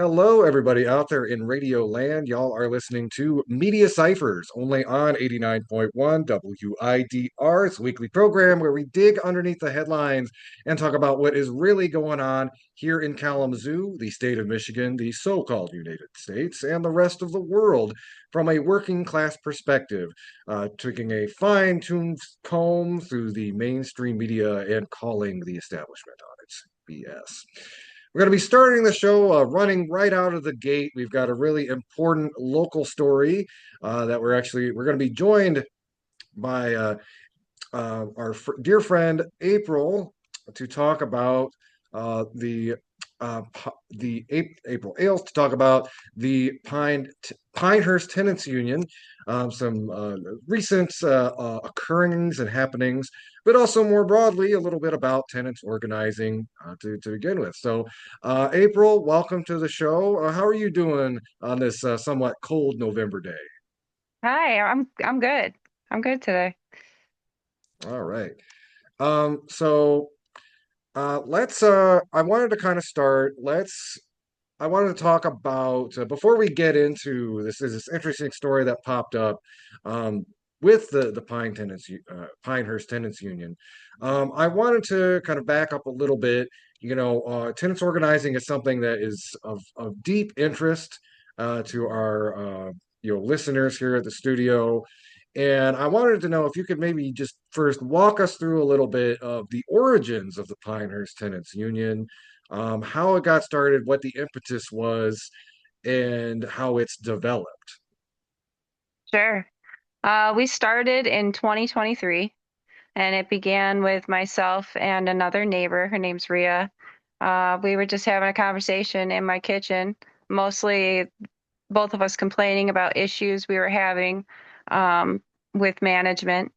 Hello, everybody out there in Radio Land. Y'all are listening to Media Cyphers, only on 89.1 WIDR's weekly program where we dig underneath the headlines and talk about what is really going on here in Kalamazoo, the state of Michigan, the so-called United States, and the rest of the world from a working class perspective, taking a fine-tuned comb through the mainstream media and calling the establishment on its BS. We're going to be starting the show running right out of the gate. We've got a really important local story that we're going to be joined by our dear friend April to talk about April Ailes to talk about the Pinehurst Tenants Union, some recent occurrings and happenings, but also more broadly a little bit about tenants organizing to begin with. So, April, welcome to the show. How are you doing on this somewhat cold November day? Hi, I'm good. I'm good today. All right. So let's I wanted to kind of start. I wanted to talk about before we get into this is this interesting story that popped up um, with the Pinehurst Tenants Union. I wanted to kind of back up a little bit. Tenants organizing is something that is of deep interest to our listeners here at the studio. And I wanted to know if you could maybe just first walk us through a little bit of the origins of the Pinehurst Tenants Union, how it got started, what the impetus was, and how it's developed. Sure. We started in 2023, and it began with myself and another neighbor. Her name's Ria. We were just having a conversation in my kitchen, mostly both of us complaining about issues we were having with management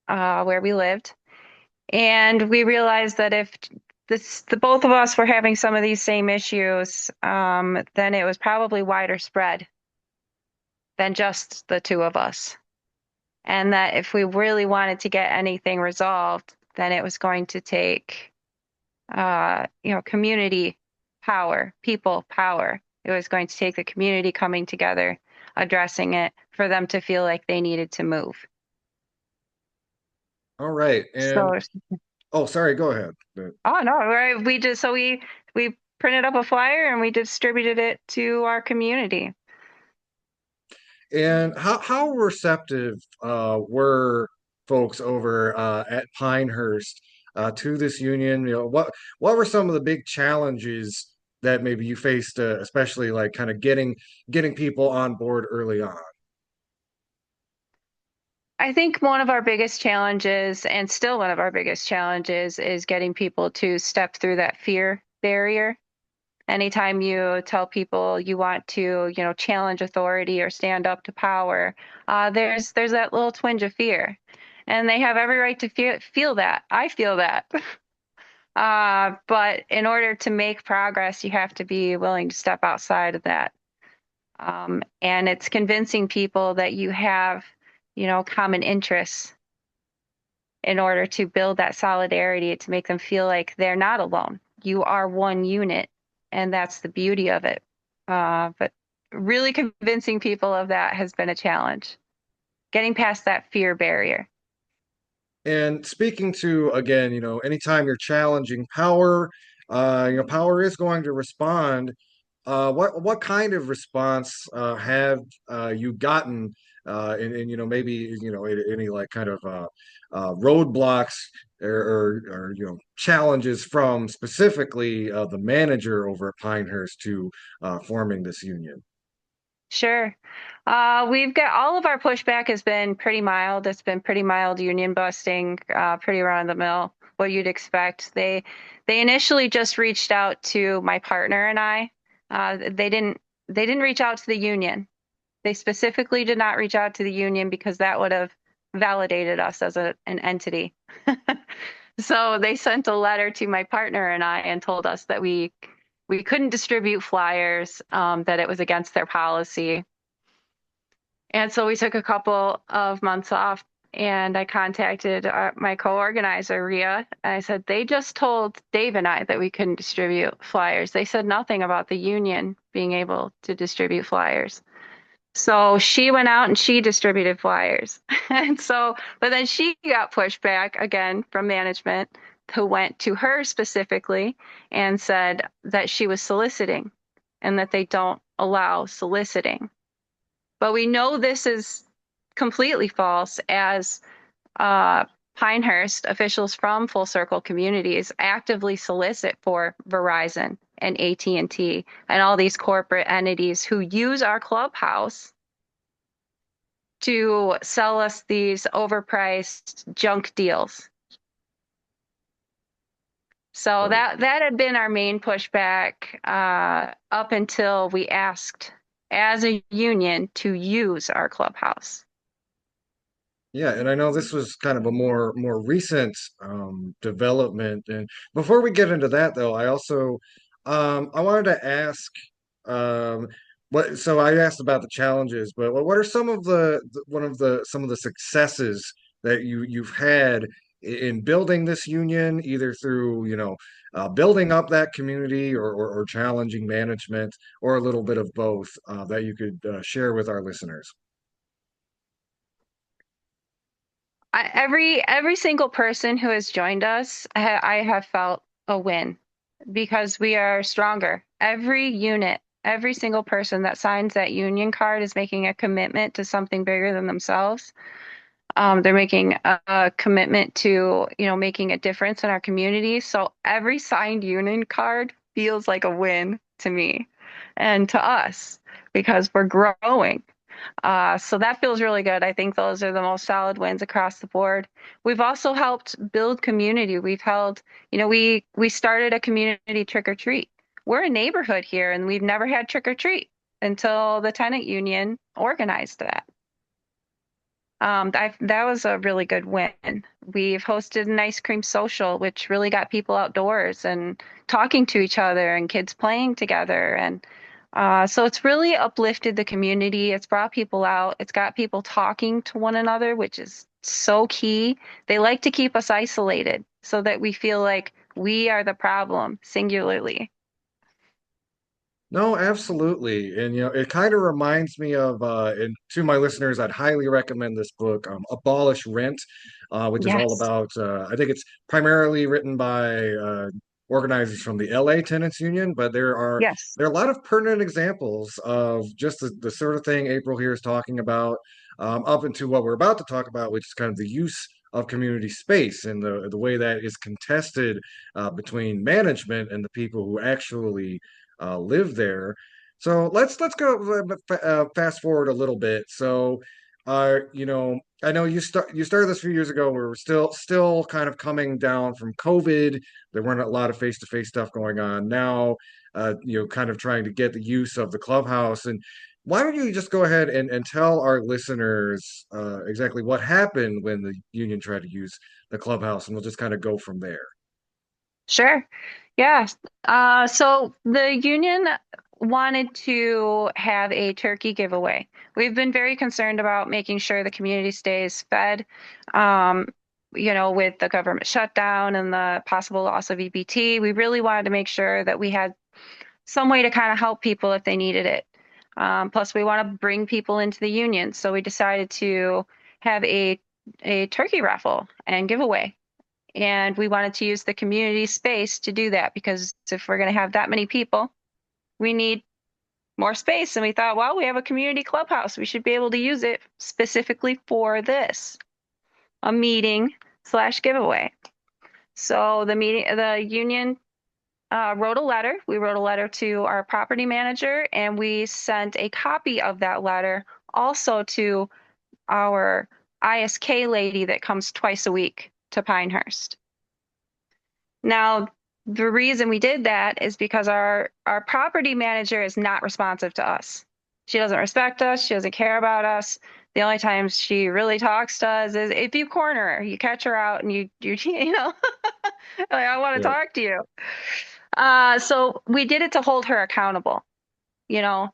where we lived. And we realized that if the both of us were having some of these same issues, then it was probably wider spread than just the two of us. And that if we really wanted to get anything resolved, then it was going to take, community power, people power. It was going to take the community coming together, addressing it for them to feel like they needed to move. All right. And So, oh, sorry, go ahead. oh no, right? We printed up a flyer and we distributed it to our community. And how receptive were folks over at Pinehurst to this union? What were some of the big challenges that maybe you faced, especially like kind of getting people on board early on? I think one of our biggest challenges, and still one of our biggest challenges, is getting people to step through that fear barrier. Anytime you tell people you want to, challenge authority or stand up to power, there's that little twinge of fear, and they have every right to feel that. I feel that. But in order to make progress, you have to be willing to step outside of that. And it's convincing people that you have, common interests in order to build that solidarity to make them feel like they're not alone. You are one unit, and that's the beauty of it. But really convincing people of that has been a challenge. Getting past that fear barrier. And speaking to, again, anytime you're challenging power, power is going to respond. What kind of response have you gotten and maybe any like kind of roadblocks or challenges from specifically the manager over at Pinehurst to forming this union? Sure. We've got all of our pushback has been pretty mild. It's been pretty mild union busting, pretty run of the mill, what you'd expect. They initially just reached out to my partner and I. They didn't reach out to the union. They specifically did not reach out to the union because that would have validated us as an entity. So they sent a letter to my partner and I and told us that we couldn't distribute flyers, that it was against their policy. And so we took a couple of months off And I contacted my co-organizer, Ria, and I said, they just told Dave and I that we couldn't distribute flyers. They said nothing about the union being able to distribute flyers. So she went out and she distributed flyers. And so, but then she got pushed back again from management, who went to her specifically and said that she was soliciting and that they don't allow soliciting. But we know this is completely false, as uh, Pinehurst officials from Full Circle Communities actively solicit for Verizon and AT&T and T and all these corporate entities who use our clubhouse to sell us these overpriced junk deals. So Right. that had been our main pushback up until we asked as a union to use our clubhouse. Yeah, and I know this was kind of a more recent development. And before we get into that, though, I also I wanted to ask um, what. So I asked about the challenges, but what are some of one of the some of the successes that you've had in building this union, either through building up that community or challenging management, or a little bit of both, that you could share with our listeners. Every single person who has joined us, I have felt a win because we are stronger. Every unit, every single person that signs that union card is making a commitment to something bigger than themselves. They're making a commitment to, making a difference in our community. So every signed union card feels like a win to me and to us because we're growing. So that feels really good. I think those are the most solid wins across the board. We've also helped build community. We've held, we started a community trick or treat. We're a neighborhood here, and we've never had trick or treat until the tenant union organized that. That was a really good win. We've hosted an ice cream social, which really got people outdoors and talking to each other and kids playing together. And so it's really uplifted the community. It's brought people out. It's got people talking to one another, which is so key. They like to keep us isolated so that we feel like we are the problem singularly. No, absolutely. And it kind of reminds me of and to my listeners, I'd highly recommend this book, Abolish Rent, which is all Yes. about I think it's primarily written by organizers from the LA Tenants Union, but Yes. there are a lot of pertinent examples of just the sort of thing April here is talking about, up into what we're about to talk about, which is kind of the use of community space and the way that is contested between management and the people who actually live there. So let's go fast forward a little bit. So, I know you started this a few years ago. We were still kind of coming down from COVID. There weren't a lot of face-to-face stuff going on. Now, kind of trying to get the use of the clubhouse. And why don't you just go ahead and tell our listeners exactly what happened when the union tried to use the clubhouse, and we'll just kind of go from there. Sure. Yes. So the union wanted to have a turkey giveaway. We've been very concerned about making sure the community stays fed, um, with the government shutdown and the possible loss of EBT. We really wanted to make sure that we had some way to kind of help people if they needed it. Plus, we want to bring people into the union. So we decided to have a turkey raffle and giveaway. And we wanted to use the community space to do that because if we're going to have that many people, we need more space. And we thought, well, we have a community clubhouse. We should be able to use it specifically for this, a meeting slash giveaway. So the union wrote a letter. We wrote a letter to our property manager, and we sent a copy of that letter also to our ISK lady that comes twice a week to Pinehurst. Now, the reason we did that is because our property manager is not responsive to us. She doesn't respect us. She doesn't care about us. The only time she really talks to us is if you corner her, you catch her out, and like, I want to Right. talk to you. So we did it to hold her accountable. You know,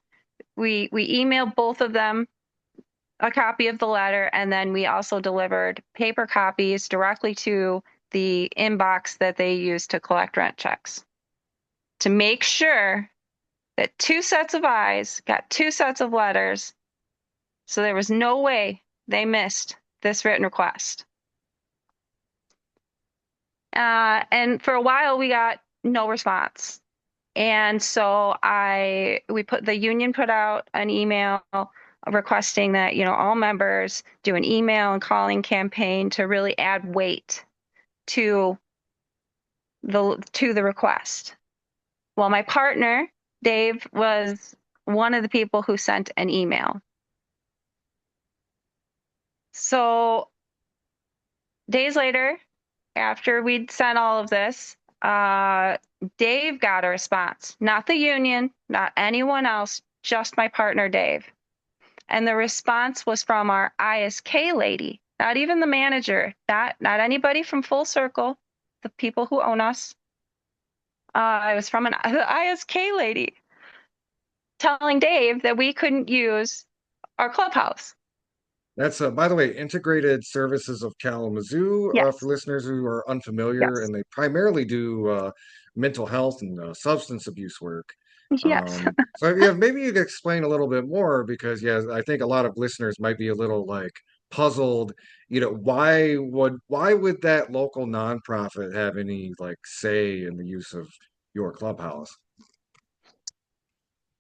we emailed both of them a copy of the letter, and then we also delivered paper copies directly to the inbox that they use to collect rent checks to make sure that two sets of eyes got two sets of letters, so there was no way they missed this written request. And for a while, we got no response. And so the union put out an email requesting that, all members do an email and calling campaign to really add weight to the request. Well, my partner, Dave, was one of the people who sent an email. So days later, after we'd sent all of this, Dave got a response, not the union, not anyone else, just my partner, Dave. And the response was from our ISK lady, not even the manager, not anybody from Full Circle, the people who own us. It was from an ISK lady telling Dave that we couldn't use our clubhouse. That's, by the way, Integrated Services of Kalamazoo, for Yes, listeners who are unfamiliar, yes, and they primarily do mental health and substance abuse work. yes. So yeah, maybe you could explain a little bit more because yeah, I think a lot of listeners might be a little like puzzled. Why would that local nonprofit have any like say in the use of your clubhouse?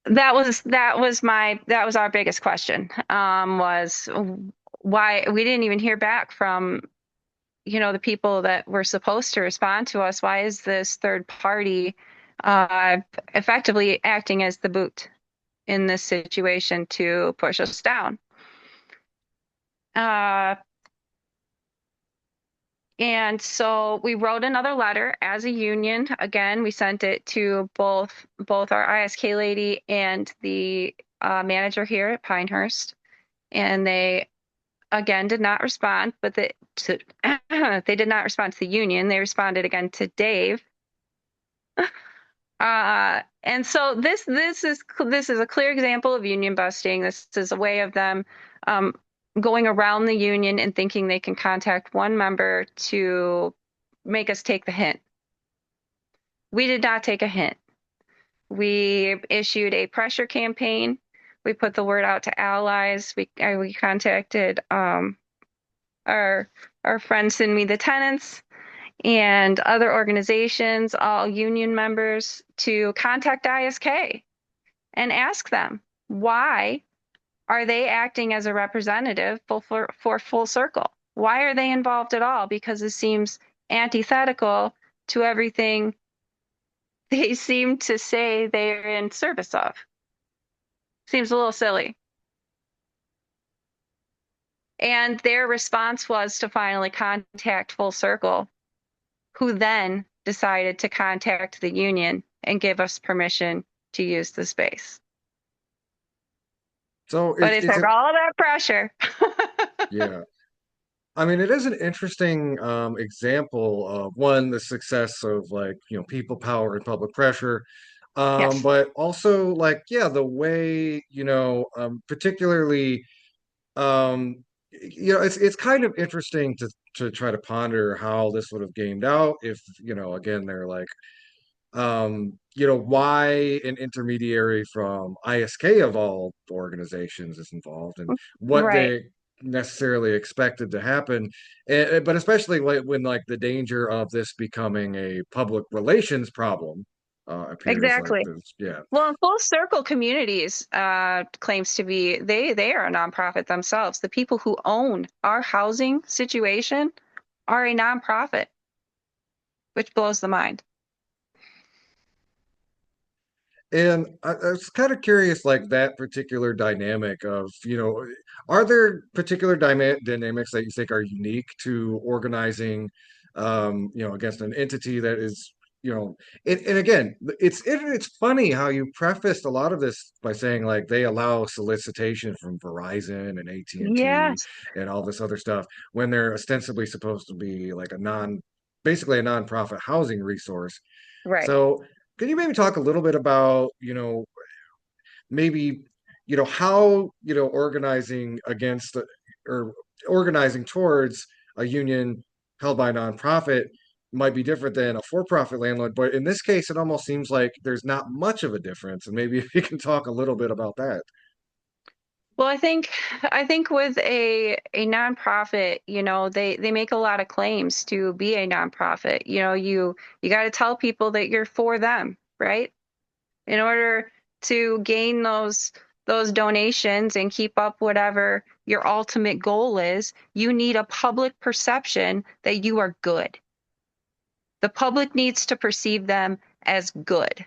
That was our biggest question. Was why we didn't even hear back from, the people that were supposed to respond to us. Why is this third party uh, effectively acting as the boot in this situation to push us down? Uh, and so we wrote another letter as a union. Again, we sent it to both our ISK lady and the manager here at Pinehurst, and they again did not respond. But they did not respond to the union. They responded again to Dave. And so this is a clear example of union busting. This is a way of them um, going around the union and thinking they can contact one member to make us take the hint. We did not take a hint. We issued a pressure campaign. We put the word out to allies. We contacted our our friends in Me the Tenants and other organizations, all union members, to contact ISK and ask them why are they acting as a representative for Full Circle? Why are they involved at all? Because it seems antithetical to everything they seem to say they're in service of. Seems a little silly. And their response was to finally contact Full Circle, who then decided to contact the union and give us permission to use the space. So But it's it it's took a all that pressure. yeah. I mean, it is an interesting example of one, the success of like, people power and public pressure. Yes. But also like, yeah, the way, particularly, it's kind of interesting to try to ponder how this would have gamed out if, again, they're like, why an intermediary from ISK of all organizations is involved and what Right. they necessarily expected to happen. But especially when like the danger of this becoming a public relations problem appears like Exactly. this. Yeah. Well, Full Circle Communities claims to be they are a nonprofit themselves. The people who own our housing situation are a nonprofit, which blows the mind. And I was kind of curious, like that particular dynamic of, are there particular dynamics that you think are unique to organizing, against an entity that is, and again, it's funny how you prefaced a lot of this by saying like they allow solicitation from Verizon and AT&T Yes. and all this other stuff when they're ostensibly supposed to be like basically a nonprofit housing resource. Right. So, could you maybe talk a little bit about, maybe, how organizing against or organizing towards a union held by a nonprofit might be different than a for-profit landlord, but in this case it almost seems like there's not much of a difference, and maybe if you can talk a little bit about that. Well, I think with a nonprofit, they make a lot of claims to be a nonprofit. You got to tell people that you're for them, right? In order to gain those donations and keep up whatever your ultimate goal is, you need a public perception that you are good. The public needs to perceive them as good.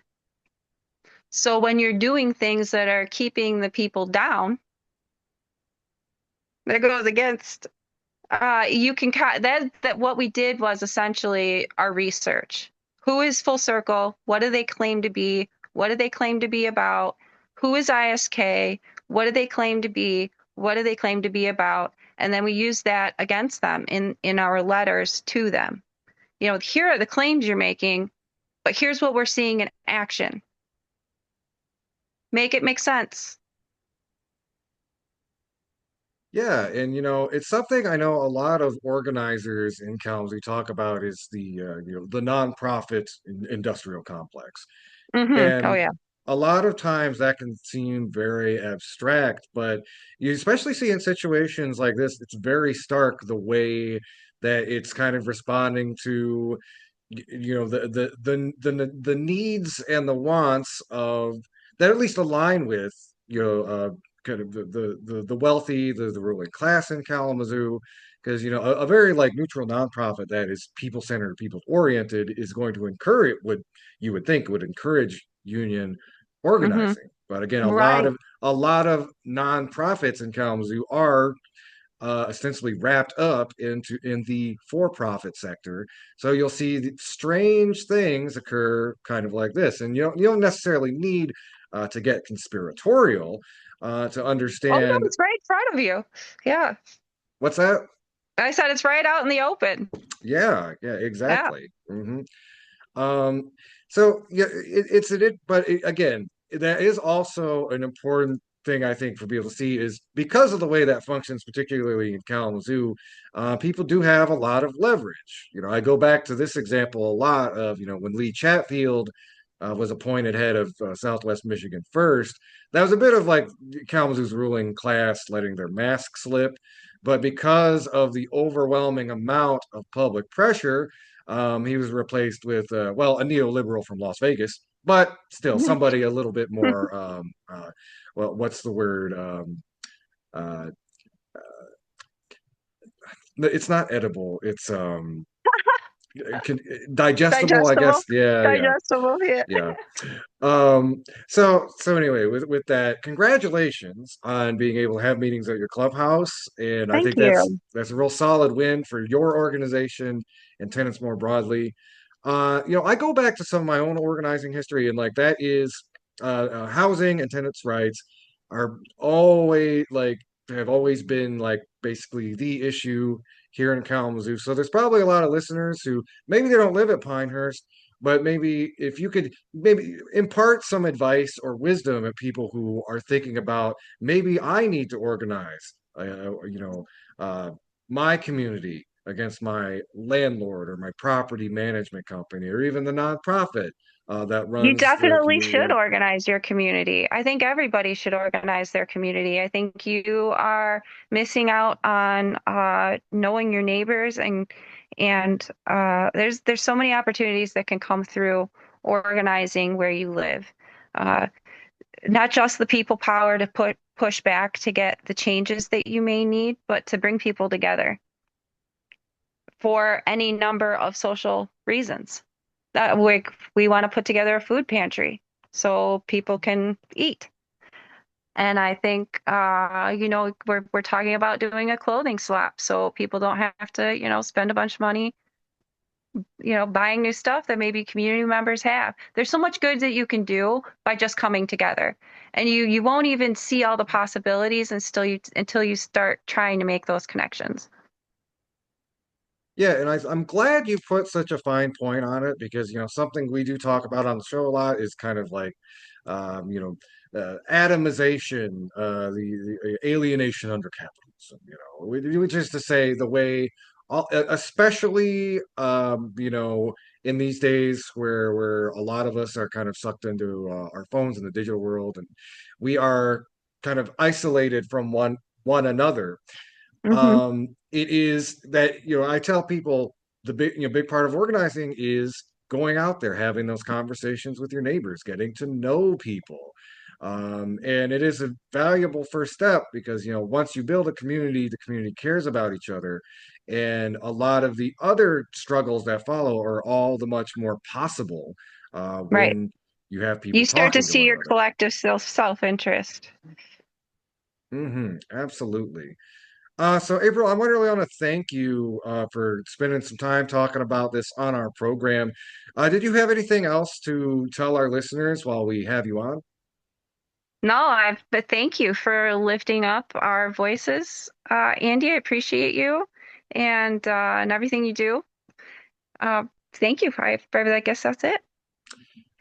So when you're doing things that are keeping the people down, that goes against you can that what we did was essentially our research. Who is Full Circle? What do they claim to be? What do they claim to be about? Who is ISK? What do they claim to be? What do they claim to be about? And then we use that against them in our letters to them. Here are the claims you're making, but here's what we're seeing in action. Make it make sense. Yeah, and it's something I know a lot of organizers in Kalamazoo talk about is the nonprofit industrial complex. Oh And yeah. a lot of times that can seem very abstract, but you especially see in situations like this, it's very stark the way that it's kind of responding to the needs and the wants of that at least align with kind of the wealthy, the ruling class in Kalamazoo, because a very like neutral nonprofit that is people centered, people oriented is going to encourage, would you would think, would encourage union hmm organizing. But again, Right. a lot of nonprofits in Kalamazoo are ostensibly wrapped up in the for-profit sector. So you'll see strange things occur, kind of like this, and you don't necessarily need to get conspiratorial to Oh no, understand it's right in front of you. Yeah. what's that. I said it's right out in the open. Yeah, yeah, Yeah. exactly. Um, so yeah, but again, that is also an important thing I think for people to see is because of the way that functions, particularly in Kalamazoo, people do have a lot of leverage. I go back to this example a lot of when Lee Chatfield was appointed head of Southwest Michigan First. That was a bit of like Kalamazoo's ruling class letting their mask slip, but because of the overwhelming amount of public pressure, he was replaced with, a neoliberal from Las Vegas, but still somebody a little bit more, well, what's the word? Uh, it's not edible. It's can, digestible, I guess. Digestible. Yeah, yeah, Digestible. Yeah. yeah. So anyway, with that, congratulations on being able to have meetings at your clubhouse, and I Thank think you. that's a real solid win for your organization and tenants more broadly. I go back to some of my own organizing history, and like that is housing and tenants' rights are always like have always been like basically the issue here in Kalamazoo. So there's probably a lot of listeners who maybe they don't live at Pinehurst, but maybe if you could maybe impart some advice or wisdom at people who are thinking about maybe I need to organize, uh, my community against my landlord or my property management company or even the nonprofit that You runs the definitely should community. organize your community. I think everybody should organize their community. I think you are missing out on knowing your neighbors and there's so many opportunities that can come through organizing where you live. Uh, Not just the people power to push back to get the changes that you may need, but to bring people together for any number of social reasons. That we want to put together a food pantry so people can eat. And I think we're talking about doing a clothing swap so people don't have to, spend a bunch of money, buying new stuff that maybe community members have. There's so much good that you can do by just coming together. And you won't even see all the possibilities until you start trying to make those connections. Yeah, and I'm glad you put such a fine point on it because, something we do talk about on the show a lot is kind of like, atomization, the alienation under capitalism, which is to say the way, especially, in these days where a lot of us are kind of sucked into our phones in the digital world, and we are kind of isolated from one another. Hmm. It is that, I tell people the big part of organizing is going out there, having those conversations with your neighbors, getting to know people. And it is a valuable first step because, once you build a community, the community cares about each other. And a lot of the other struggles that follow are all the much more possible Right. when you have people You start to talking to see one your another. collective self-interest. Absolutely. So April, I want to really want to thank you for spending some time talking about this on our program. Did you have anything else to tell our listeners while we have you on? No, but thank you for lifting up our voices, Andy. I appreciate you and everything you do. Uh, Thank you. I guess that's it.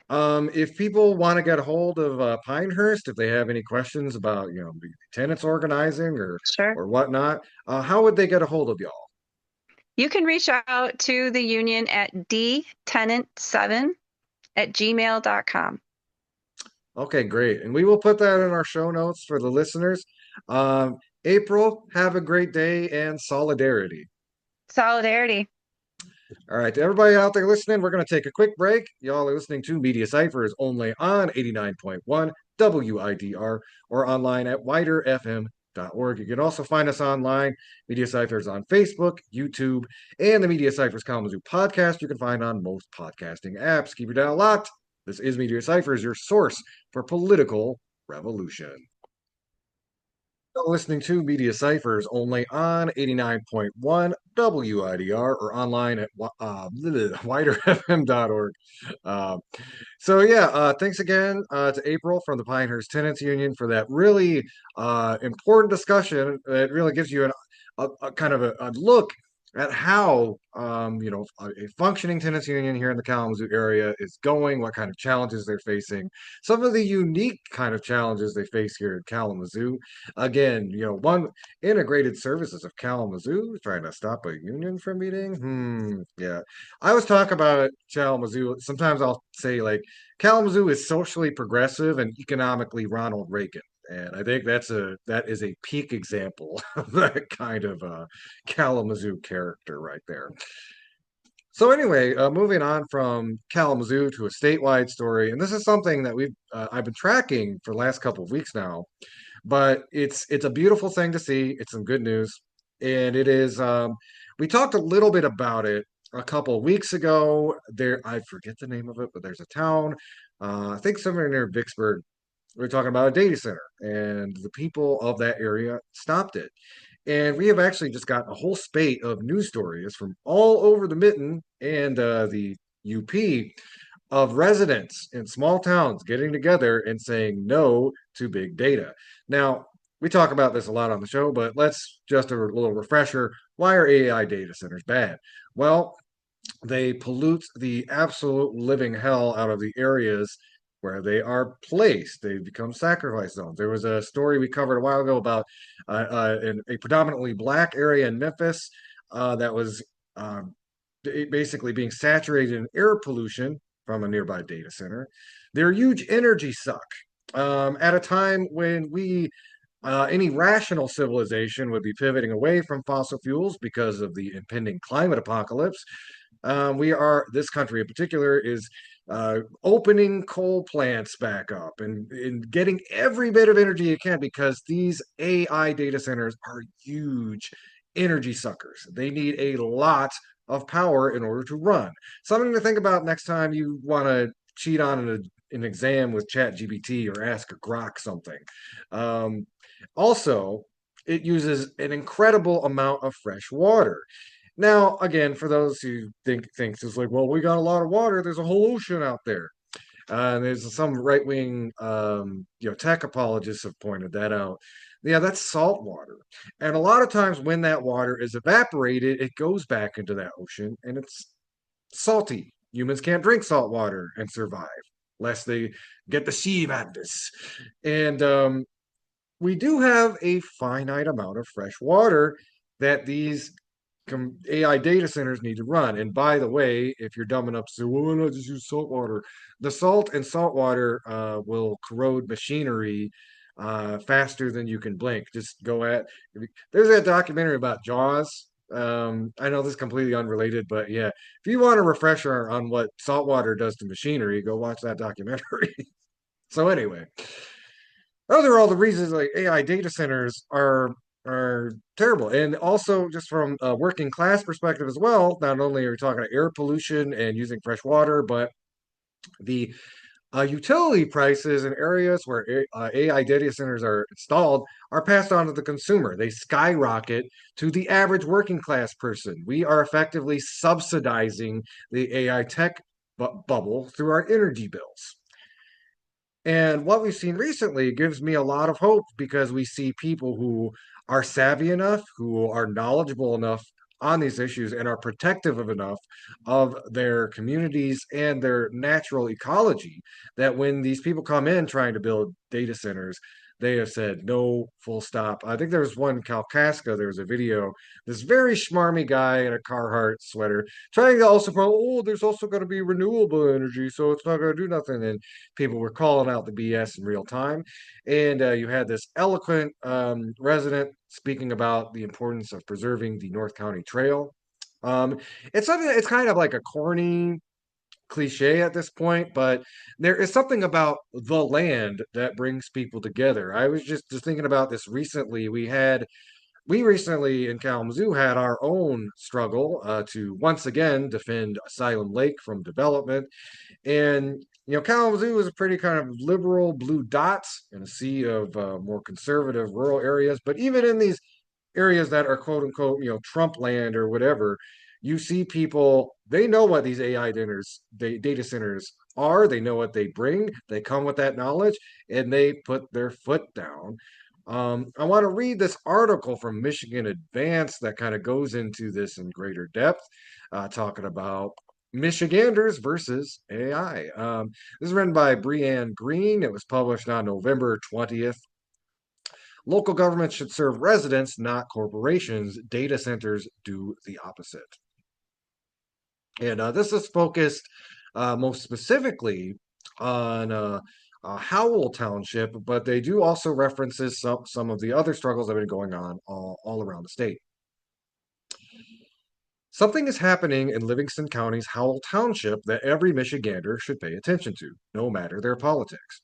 If people want to get a hold of Pinehurst, if they have any questions about, the tenants organizing Sure. or whatnot, how would they get a hold of y'all? You can reach out to the union at dtenant7@gmail.com. Okay, great. And we will put that in our show notes for the listeners. April, have a great day and solidarity. Solidarity. All right, to everybody out there listening, we're going to take a quick break. Y'all are listening to Media Cyphers only on 89.1 WIDR or online at widerfm.org. You can also find us online, Media Cyphers on Facebook, YouTube, and the Media Cyphers Kalamazoo podcast you can find on most podcasting apps. Keep your dial locked. This is Media Cyphers, your source for political revolution. Listening to Media Cyphers only on 89.1 WIDR or online at widerfm.org. Uh, thanks again to April from the Pinehurst Tenants Union for that really important discussion. It really gives you a kind of a look at how a functioning tenants union here in the Kalamazoo area is going, what kind of challenges they're facing, some of the unique kind of challenges they face here in Kalamazoo. Again, one integrated services of Kalamazoo trying to stop a union from meeting. Yeah. I always talk about Kalamazoo. Sometimes I'll say like Kalamazoo is socially progressive and economically Ronald Reagan. And I think that is a peak example of that kind of Kalamazoo character right there. So anyway, moving on from Kalamazoo to a statewide story, and this is something that I've been tracking for the last couple of weeks now, but it's a beautiful thing to see. It's some good news, and it is. We talked a little bit about it a couple of weeks ago. There, I forget the name of it, but there's a town, I think somewhere near Vicksburg. We were talking about a data center, and the people of that area stopped it. And we have actually just gotten a whole spate of news stories from all over the mitten and the UP of residents in small towns getting together and saying no to big data. Now, we talk about this a lot on the show, but let's just a little refresher. Why are AI data centers bad? Well, they pollute the absolute living hell out of the areas where they are placed. They become sacrifice zones. There was a story we covered a while ago about in a predominantly black area in Memphis that was basically being saturated in air pollution from a nearby data center. They're huge energy suck. At a time when any rational civilization would be pivoting away from fossil fuels because of the impending climate apocalypse. This country in particular is opening coal plants back up and getting every bit of energy it can because these AI data centers are huge energy suckers. They need a lot of power in order to run. Something to think about next time you want to cheat on an exam with ChatGPT or ask a Grok something. Also, it uses an incredible amount of fresh water. Now, again, for those who thinks it's like, well, we got a lot of water. There's a whole ocean out there. And there's some right wing, tech apologists have pointed that out. Yeah, that's salt water. And a lot of times when that water is evaporated, it goes back into that ocean and it's salty. Humans can't drink salt water and survive lest they get the sea madness. And we do have a finite amount of fresh water that these AI data centers need to run. And by the way, if you're dumb enough to say, well, why not just use salt water? The salt and salt water will corrode machinery faster than you can blink. Just go at. There's that documentary about Jaws. I know this is completely unrelated, but yeah, if you want a refresher on what salt water does to machinery, go watch that documentary. So anyway, those are all the reasons like AI data centers are terrible. And also just from a working class perspective as well, not only are we talking about air pollution and using fresh water, but the utility prices in areas where AI data centers are installed are passed on to the consumer. They skyrocket to the average working class person. We are effectively subsidizing the AI tech bubble through our energy bills. And what we've seen recently gives me a lot of hope because we see people who are savvy enough, who are knowledgeable enough on these issues, and are protective of enough of their communities and their natural ecology that when these people come in trying to build data centers, they have said no, full stop. I think there was one Kalkaska, there was a video, this very schmarmy guy in a Carhartt sweater trying to also promote, oh, there's also going to be renewable energy, so it's not going to do nothing. And people were calling out the BS in real time. And you had this eloquent resident speaking about the importance of preserving the North County Trail. It's something it's kind of like a corny cliche at this point, but there is something about the land that brings people together. I was just thinking about this recently. We recently in Kalamazoo had our own struggle to once again defend Asylum Lake from development. And Kalamazoo is a pretty kind of liberal blue dots in a sea of more conservative rural areas. But even in these areas that are quote unquote, Trump land or whatever, you see people, they know what these data centers are. They know what they bring. They come with that knowledge and they put their foot down. I want to read this article from Michigan Advance that kind of goes into this in greater depth, talking about Michiganders versus AI. This is written by Brianne Green. It was published on November 20th. Local governments should serve residents, not corporations. Data centers do the opposite. And this is focused most specifically on Howell Township, but they do also references some of the other struggles that have been going on all around the state. Something is happening in Livingston County's Howell Township that every Michigander should pay attention to, no matter their politics.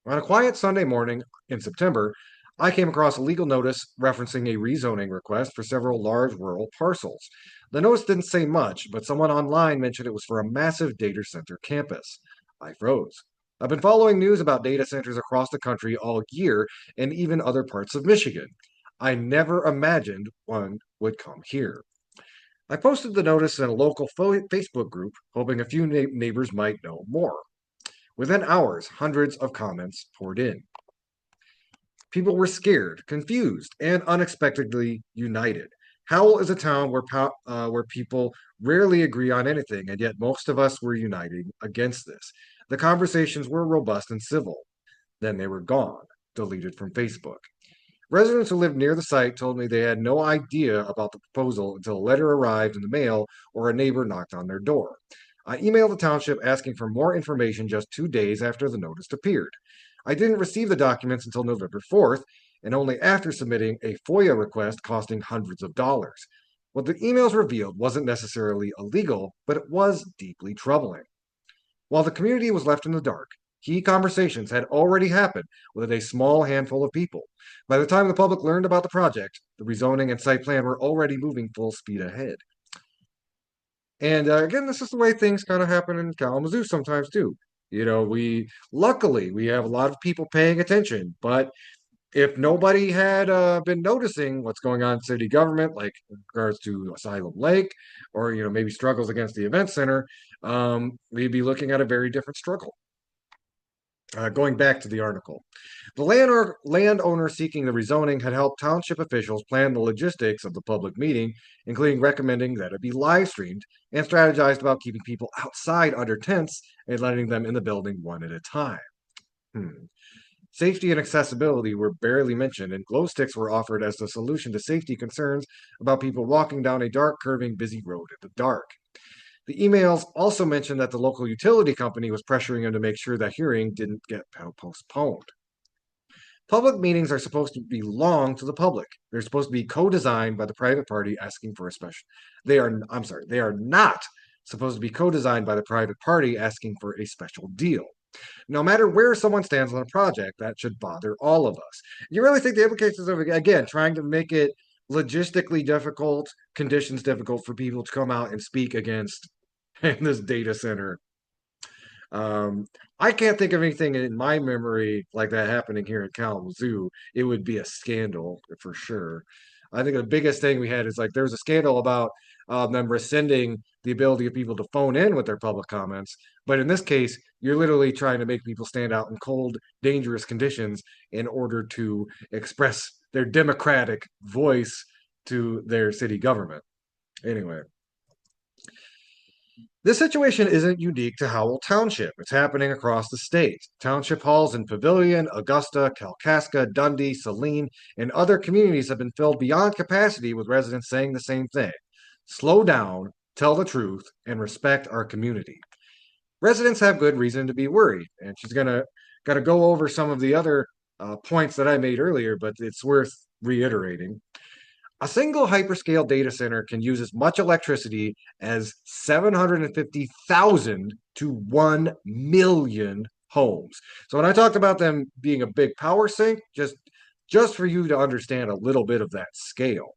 On a quiet Sunday morning in September, I came across a legal notice referencing a rezoning request for several large rural parcels. The notice didn't say much, but someone online mentioned it was for a massive data center campus. I froze. I've been following news about data centers across the country all year and even other parts of Michigan. I never imagined one would come here. I posted the notice in a local Facebook group, hoping a few neighbors might know more. Within hours, hundreds of comments poured in. People were scared, confused, and unexpectedly united. Howell is a town where people rarely agree on anything, and yet most of us were uniting against this. The conversations were robust and civil. Then they were gone, deleted from Facebook. Residents who lived near the site told me they had no idea about the proposal until a letter arrived in the mail or a neighbor knocked on their door. I emailed the township asking for more information just 2 days after the notice appeared. I didn't receive the documents until November 4th, and only after submitting a FOIA request costing hundreds of dollars. What the emails revealed wasn't necessarily illegal, but it was deeply troubling. While the community was left in the dark, key conversations had already happened with a small handful of people. By the time the public learned about the project, the rezoning and site plan were already moving full speed ahead. And again, this is the way things kind of happen in Kalamazoo sometimes too. We luckily we have a lot of people paying attention, but if nobody had been noticing what's going on in city government, like in regards to Asylum Lake, or maybe struggles against the event center, we'd be looking at a very different struggle. Going back to the article, the landowner seeking the rezoning had helped township officials plan the logistics of the public meeting, including recommending that it be live streamed, and strategized about keeping people outside under tents and letting them in the building one at a time. Hmm. Safety and accessibility were barely mentioned, and glow sticks were offered as the solution to safety concerns about people walking down a dark, curving, busy road in the dark. The emails also mentioned that the local utility company was pressuring him to make sure that hearing didn't get postponed. Public meetings are supposed to belong to the public. They're supposed to be co-designed by the private party asking for a special. They are not supposed to be co-designed by the private party asking for a special deal. No matter where someone stands on a project, that should bother all of us. You really think the implications of, again, trying to make it logistically difficult, conditions difficult for people to come out and speak against in this data center. Um, I can't think of anything in my memory like that happening here in Kalamazoo. It would be a scandal for sure. I think the biggest thing we had is like there was a scandal about them rescinding the ability of people to phone in with their public comments. But in this case, you're literally trying to make people stand out in cold, dangerous conditions in order to express their democratic voice to their city government. Anyway, this situation isn't unique to Howell Township. It's happening across the state. Township halls in Pavilion, Augusta, Kalkaska, Dundee, Saline, and other communities have been filled beyond capacity with residents saying the same thing. Slow down, tell the truth, and respect our community. Residents have good reason to be worried, and she's gonna go over some of the other points that I made earlier, but it's worth reiterating. A single hyperscale data center can use as much electricity as 750,000 to 1 million homes. So when I talked about them being a big power sink, just for you to understand a little bit of that scale.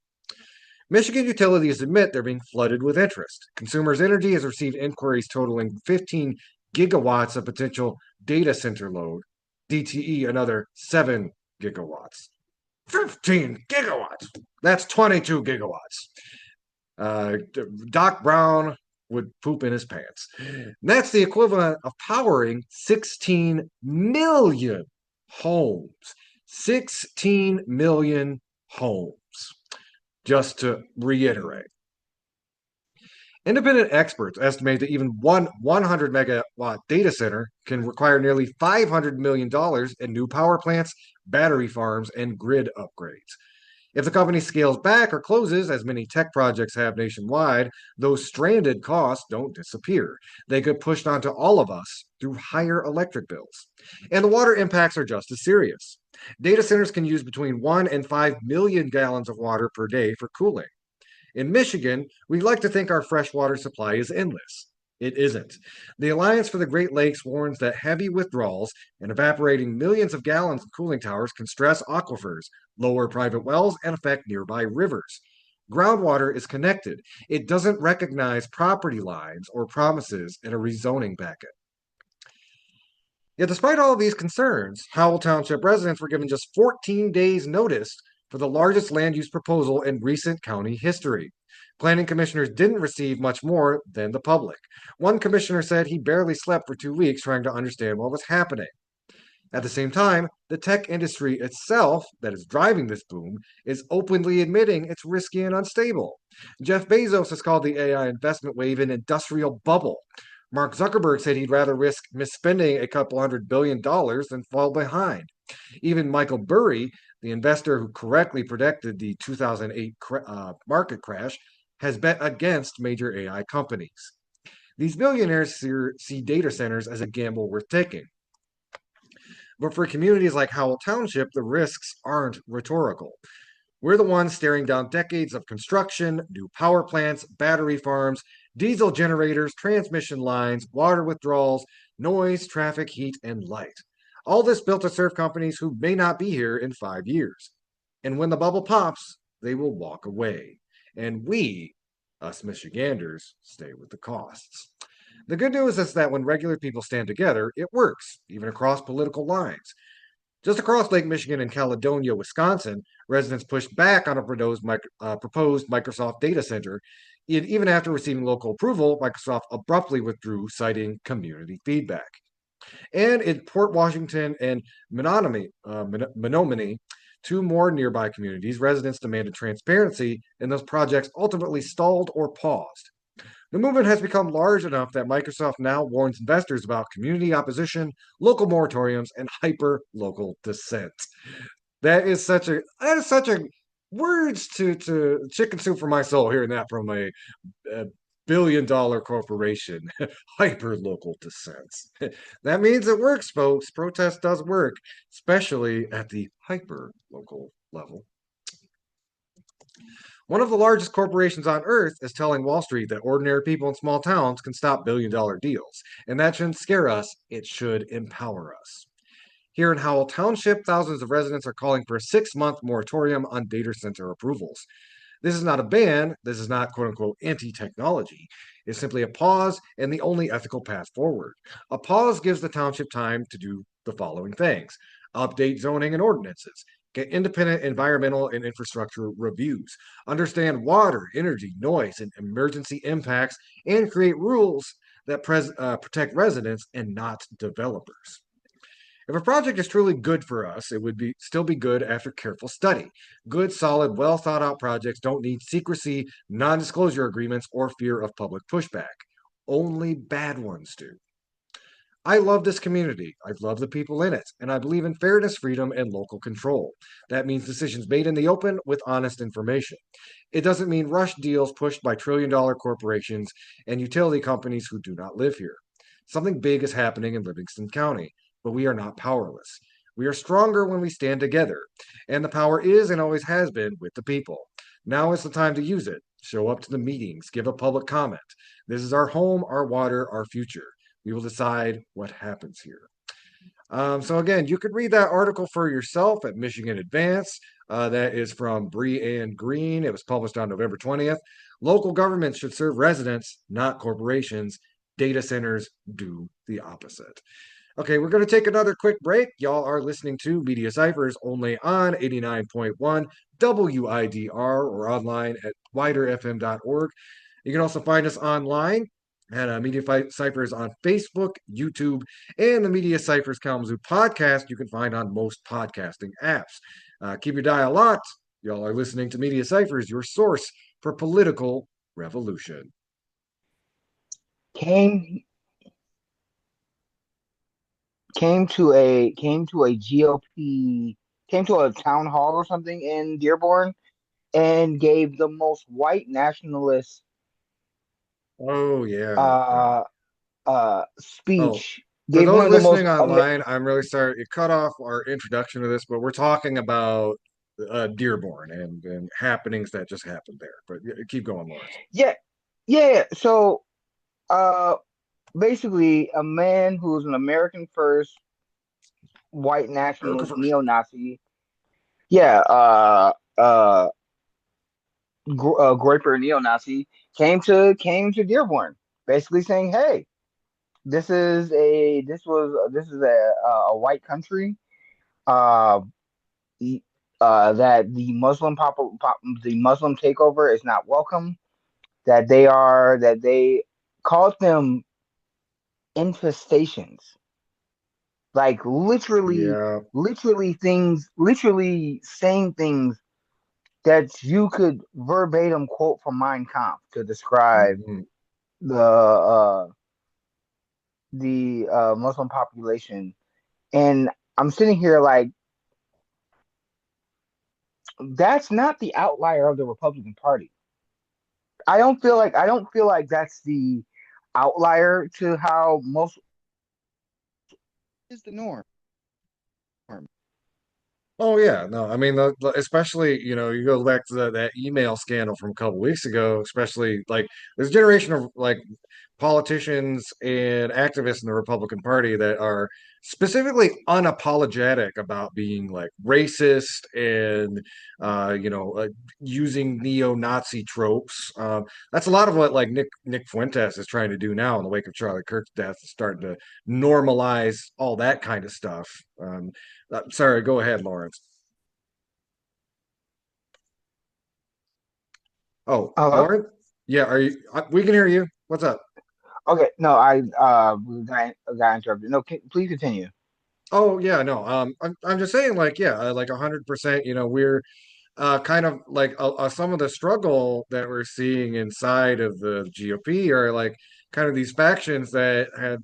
Michigan utilities admit they're being flooded with interest. Consumers Energy has received inquiries totaling 15 gigawatts of potential data center load, DTE another 7 gigawatts. 15 gigawatts. That's 22 gigawatts. Doc Brown would poop in his pants. That's the equivalent of powering 16 million homes. 16 million homes. Just to reiterate. Independent experts estimate that even one 100 megawatt data center can require nearly $500 million in new power plants, battery farms, and grid upgrades. If the company scales back or closes, as many tech projects have nationwide, those stranded costs don't disappear. They get pushed onto all of us through higher electric bills. And the water impacts are just as serious. Data centers can use between 1 and 5 million gallons of water per day for cooling. In Michigan, we like to think our freshwater supply is endless. It isn't. The Alliance for the Great Lakes warns that heavy withdrawals and evaporating millions of gallons of cooling towers can stress aquifers, lower private wells, and affect nearby rivers. Groundwater is connected. It doesn't recognize property lines or promises in a rezoning packet. Yet, despite all of these concerns, Howell Township residents were given just 14 days' notice for the largest land use proposal in recent county history. Planning commissioners didn't receive much more than the public. One commissioner said he barely slept for 2 weeks trying to understand what was happening. At the same time, the tech industry itself, that is driving this boom, is openly admitting it's risky and unstable. Jeff Bezos has called the AI investment wave an industrial bubble. Mark Zuckerberg said he'd rather risk misspending a couple $100 billion than fall behind. Even Michael Burry, the investor who correctly predicted the 2008 market crash, has bet against major AI companies. These billionaires see data centers as a gamble worth taking. But for communities like Howell Township, the risks aren't rhetorical. We're the ones staring down decades of construction, new power plants, battery farms, diesel generators, transmission lines, water withdrawals, noise, traffic, heat, and light. All this built to serve companies who may not be here in 5 years. And when the bubble pops, they will walk away. And we, us Michiganders, stay with the costs. The good news is that when regular people stand together, it works, even across political lines. Just across Lake Michigan in Caledonia, Wisconsin, residents pushed back on a proposed Microsoft data center. Even after receiving local approval, Microsoft abruptly withdrew, citing community feedback. And in Port Washington and Menominee, two more nearby communities, residents demanded transparency, and those projects ultimately stalled or paused. The movement has become large enough that Microsoft now warns investors about community opposition, local moratoriums, and hyper local dissent. That is such a words to chicken soup for my soul hearing that from a billion-dollar corporation. Hyper local dissents. That means it works, folks. Protest does work, especially at the hyper local level. One of the largest corporations on earth is telling Wall Street that ordinary people in small towns can stop billion-dollar deals. And that shouldn't scare us, it should empower us. Here in Howell Township, thousands of residents are calling for a 6-month moratorium on data center approvals. This is not a ban. This is not quote unquote anti technology. It's simply a pause and the only ethical path forward. A pause gives the township time to do the following things: update zoning and ordinances, get independent environmental and infrastructure reviews, understand water, energy, noise, and emergency impacts, and create rules that protect residents and not developers. If a project is truly good for us, it would still be good after careful study. Good, solid, well thought out projects don't need secrecy, non disclosure agreements, or fear of public pushback. Only bad ones do. I love this community. I love the people in it, and I believe in fairness, freedom, and local control. That means decisions made in the open with honest information. It doesn't mean rush deals pushed by trillion-dollar corporations and utility companies who do not live here. Something big is happening in Livingston County, but we are not powerless. We are stronger when we stand together, and the power is and always has been with the people. Now is the time to use it. Show up to the meetings, give a public comment. This is our home, our water, our future. We will decide what happens here. So again, you could read that article for yourself at Michigan Advance. That is from Bree Ann Green. It was published on November 20th. Local governments should serve residents, not corporations. Data centers do the opposite. Okay, we're going to take another quick break. Y'all are listening to Media Cyphers only on 89.1 WIDR or online at widerfm.org. You can also find us online at Media Cyphers on Facebook, YouTube, and the Media Cyphers Kalamazoo podcast you can find on most podcasting apps. Keep your dial locked. Y'all are listening to Media Cyphers, your source for political revolution. Came came to a GOP came to a town hall or something in Dearborn and gave the most white nationalist Oh, yeah. Yeah. uh Oh, speech. for Gave one those of the most listening online, I'm really sorry it cut off our introduction to this, but we're talking about Dearborn and happenings that just happened there. But keep going, Lawrence. yeah, yeah. So uh basically a man who's an American first white Go nationalist first. neo-Nazi. Yeah, Groyper neo-Nazi came to Dearborn, basically saying, "Hey, this is a white country, uh, that the Muslim takeover is not welcome. That they called them infestations, like Yeah. literally saying things that you could verbatim quote from Mein Kampf to describe Mhm. the uh Muslim population." And I'm sitting here like, that's not the outlier of the Republican Party. I don't feel like that's the outlier to how most is the norm. Oh yeah, no, I mean, especially you go back to that email scandal from a couple weeks ago. Especially like there's a generation of like politicians and activists in the Republican Party that are specifically unapologetic about being like racist and using neo-Nazi tropes. That's a lot of what like Nick Fuentes is trying to do now in the wake of Charlie Kirk's death, is starting to normalize all that kind of stuff. Sorry, go ahead, Lawrence. Oh, Hello? Lawrence? Yeah, are you? We can hear you. What's up? Okay, no, got interrupted. No, please continue. Oh yeah, no. I'm just saying, like, yeah, like 100%. We're kind of like some of the struggle that we're seeing inside of the GOP are like kind of these factions that have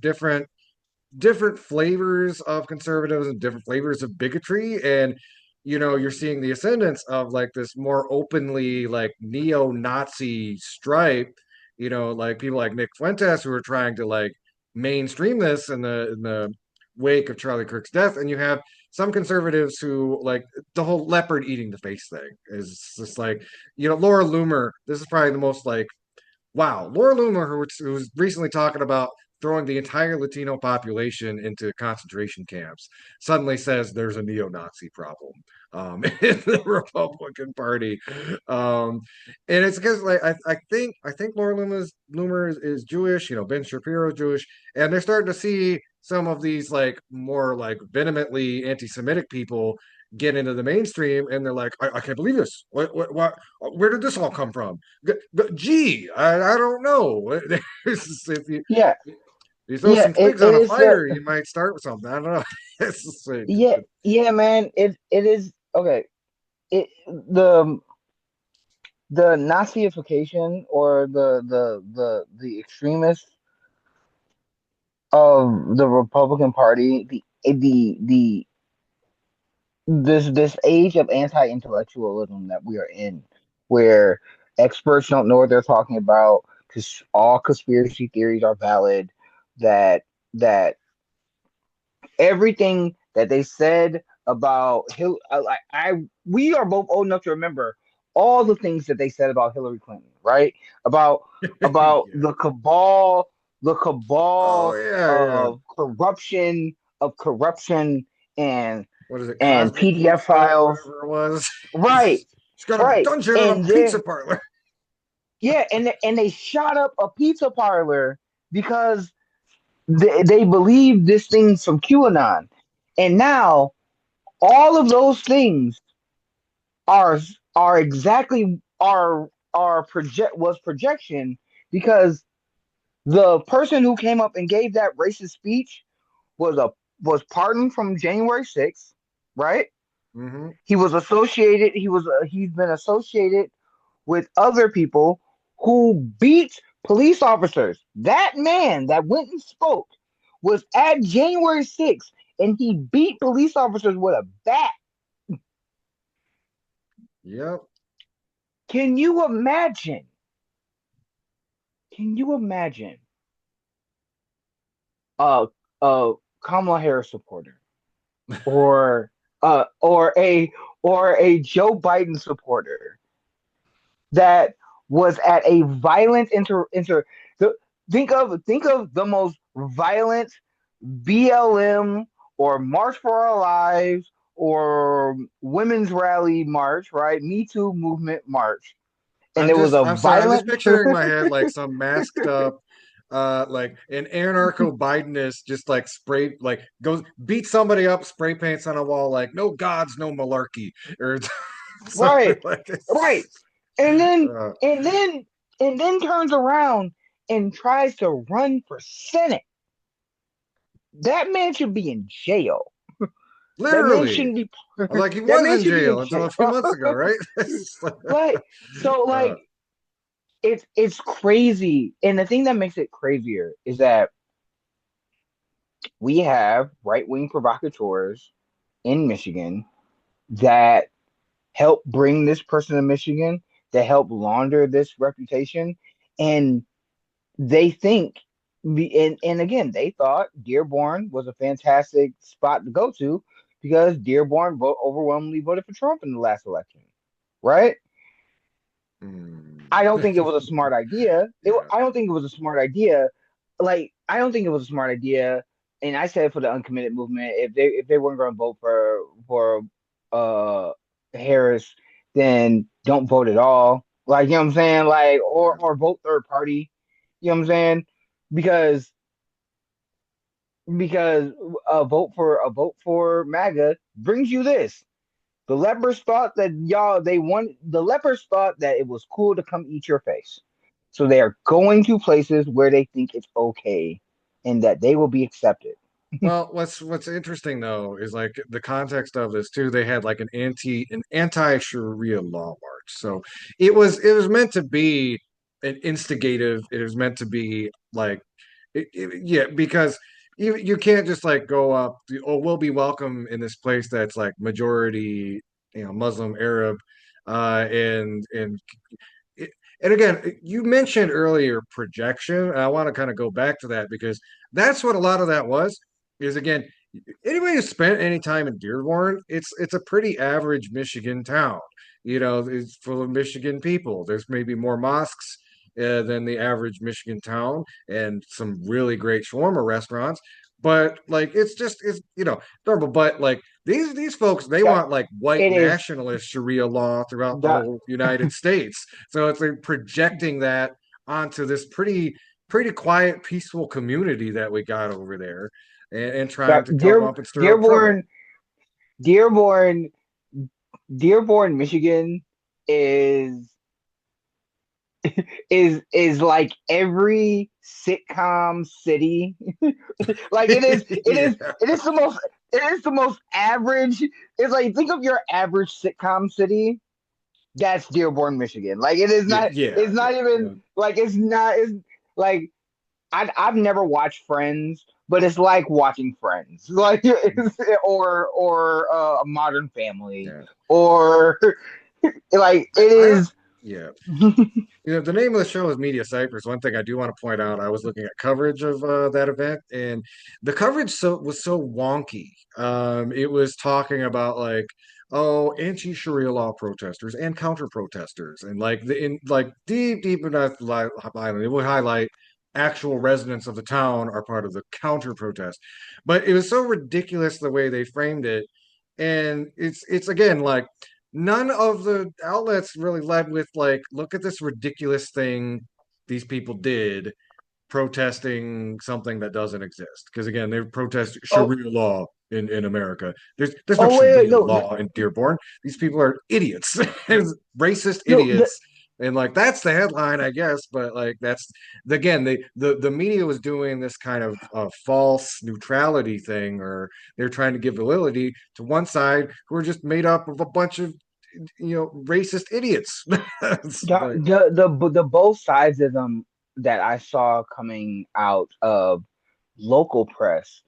different flavors of conservatism, different flavors of bigotry, and you're seeing the ascendance of like this more openly like neo-Nazi stripe. Like people like Nick Fuentes who are trying to like mainstream this in the wake of Charlie Kirk's death, and you have some conservatives who like the whole leopard eating the face thing is just like Laura Loomer. This is probably the most like wow, Laura Loomer, who was recently talking about throwing the entire Latino population into concentration camps, suddenly says there's a neo-Nazi problem in the Republican Party, and it's because like I think Laura Loomer is Jewish. Ben Shapiro is Jewish, and they're starting to see some of these like more like vehemently anti-Semitic people get into the mainstream, and they're like, I can't believe this. What, where did this all come from? Gee, I don't know. If Yeah, you throw yeah, some twigs it on a is. fire, you might start with something. I don't know. It's just like, Yeah, yeah, man. It is okay. It the Naziification or the extremists of the Republican Party, the this age of anti-intellectualism that we are in, where experts don't know what they're talking about because all conspiracy theories are valid, that that everything that they said about like we are both old enough to remember all the things that they said about Hillary Clinton, right? About yeah. the Oh cabal yeah, yeah. of corruption and What is it? and Cosmic PDF pizza or files. whatever it was. Right, She's got a right. dungeon in a And pizza then parlor. yeah, and they shot up a pizza parlor because they believe this thing's from QAnon. And now all of those things are are exactly are project was projection because the person who came up and gave that racist speech was a was pardoned from January 6th, right? Hmm. He was associated. He's been associated with other people who beat police officers. That man that went and spoke was at January 6th and he beat police officers with a bat. Yep. Can you imagine? Can you imagine a a Kamala Harris supporter or uh or a or a Joe Biden supporter that was at a violent the, think of the most violent BLM or March for Our Lives or women's rally march, right? Me Too movement march. And there was a I'm sorry, I'm just violent picturing in my head like some masked up like an anarcho Bidenist just like spray like goes beat somebody up, spray paints on a wall like no gods, no malarkey or something right, like right. this. And then Uh, and then and then turns around and tries to run for Senate. That man should be in jail. That man Literally. shouldn't be. Like he That was man in should be in jail until jail. a few months ago, right? Like so, uh, it's crazy. And the thing that makes it crazier is that we have right wing provocateurs in Michigan that help bring this person to Michigan, that help launder this reputation, and they think and again they thought Dearborn was a fantastic spot to go to because Dearborn overwhelmingly voted for Trump in the last election, right? mm, I don't think it was a smart idea. yeah. I don't think it was a smart idea. Like I don't think it was a smart idea. And I said for the uncommitted movement, if they weren't going to vote for uh Harris, then don't vote at all. Like you know what I'm saying, like Yeah. or vote third party. You know what I'm saying? Because because a vote for MAGA brings you this. The lepers thought that y'all they want the lepers thought that it was cool to come eat your face. So they are going to places where they think it's okay and that they will be accepted. Well, what's interesting though is like the context of this too. They had like an anti-Sharia law march. So it was meant to be an instigative. It was meant to be like yeah, because you can't just like go up. Oh, we'll be welcome in this place that's like majority, Muslim, Arab, and it- and again, you mentioned earlier projection, and I want to kind of go back to that because that's what a lot of that was. Is again, anybody who spent any time in Dearborn, it's a pretty average Michigan town. It's full of Michigan people. There's maybe more mosques than the average Michigan town, and some really great shawarma restaurants. But like, it's normal. But like these folks, they That want like white it is nationalist Sharia law throughout the that whole United States. So it's like projecting that onto this pretty quiet, peaceful community that we got over there, and trying that to come up and stir up trouble. Dearborn, Dearborn, Michigan is is like every sitcom city. Like Yeah, it is the most it is the most average. It's like think of your average sitcom city. That's Dearborn, Michigan. Like it is yeah, not. yeah, It's not even yeah. like it's not. It's like I've never watched Friends, but it's like watching Friends, like or a Modern Family, Yeah. or like it I don't. is. Yeah. The name of the show is Media Cyphers. One thing I do want to point out, I was looking at coverage of that event, and the coverage was so wonky. It was talking about like, oh, anti-Sharia law protesters and counter protesters, and like in like deep enough island, it would highlight actual residents of the town are part of the counter protest, but it was so ridiculous the way they framed it, and it's again like none of the outlets really led with like, look at this ridiculous thing these people did protesting something that doesn't exist. Because again, they protest Oh, Sharia law in America. There's no oh wait, Sharia no, law in Dearborn. These people are idiots, racist no. idiots. And like that's the headline, I guess. But like that's again, the media was doing this kind of false neutrality thing, or they're trying to give validity to one side who are just made up of a bunch of racist idiots. It's like, The both sides of them that I saw coming out of local press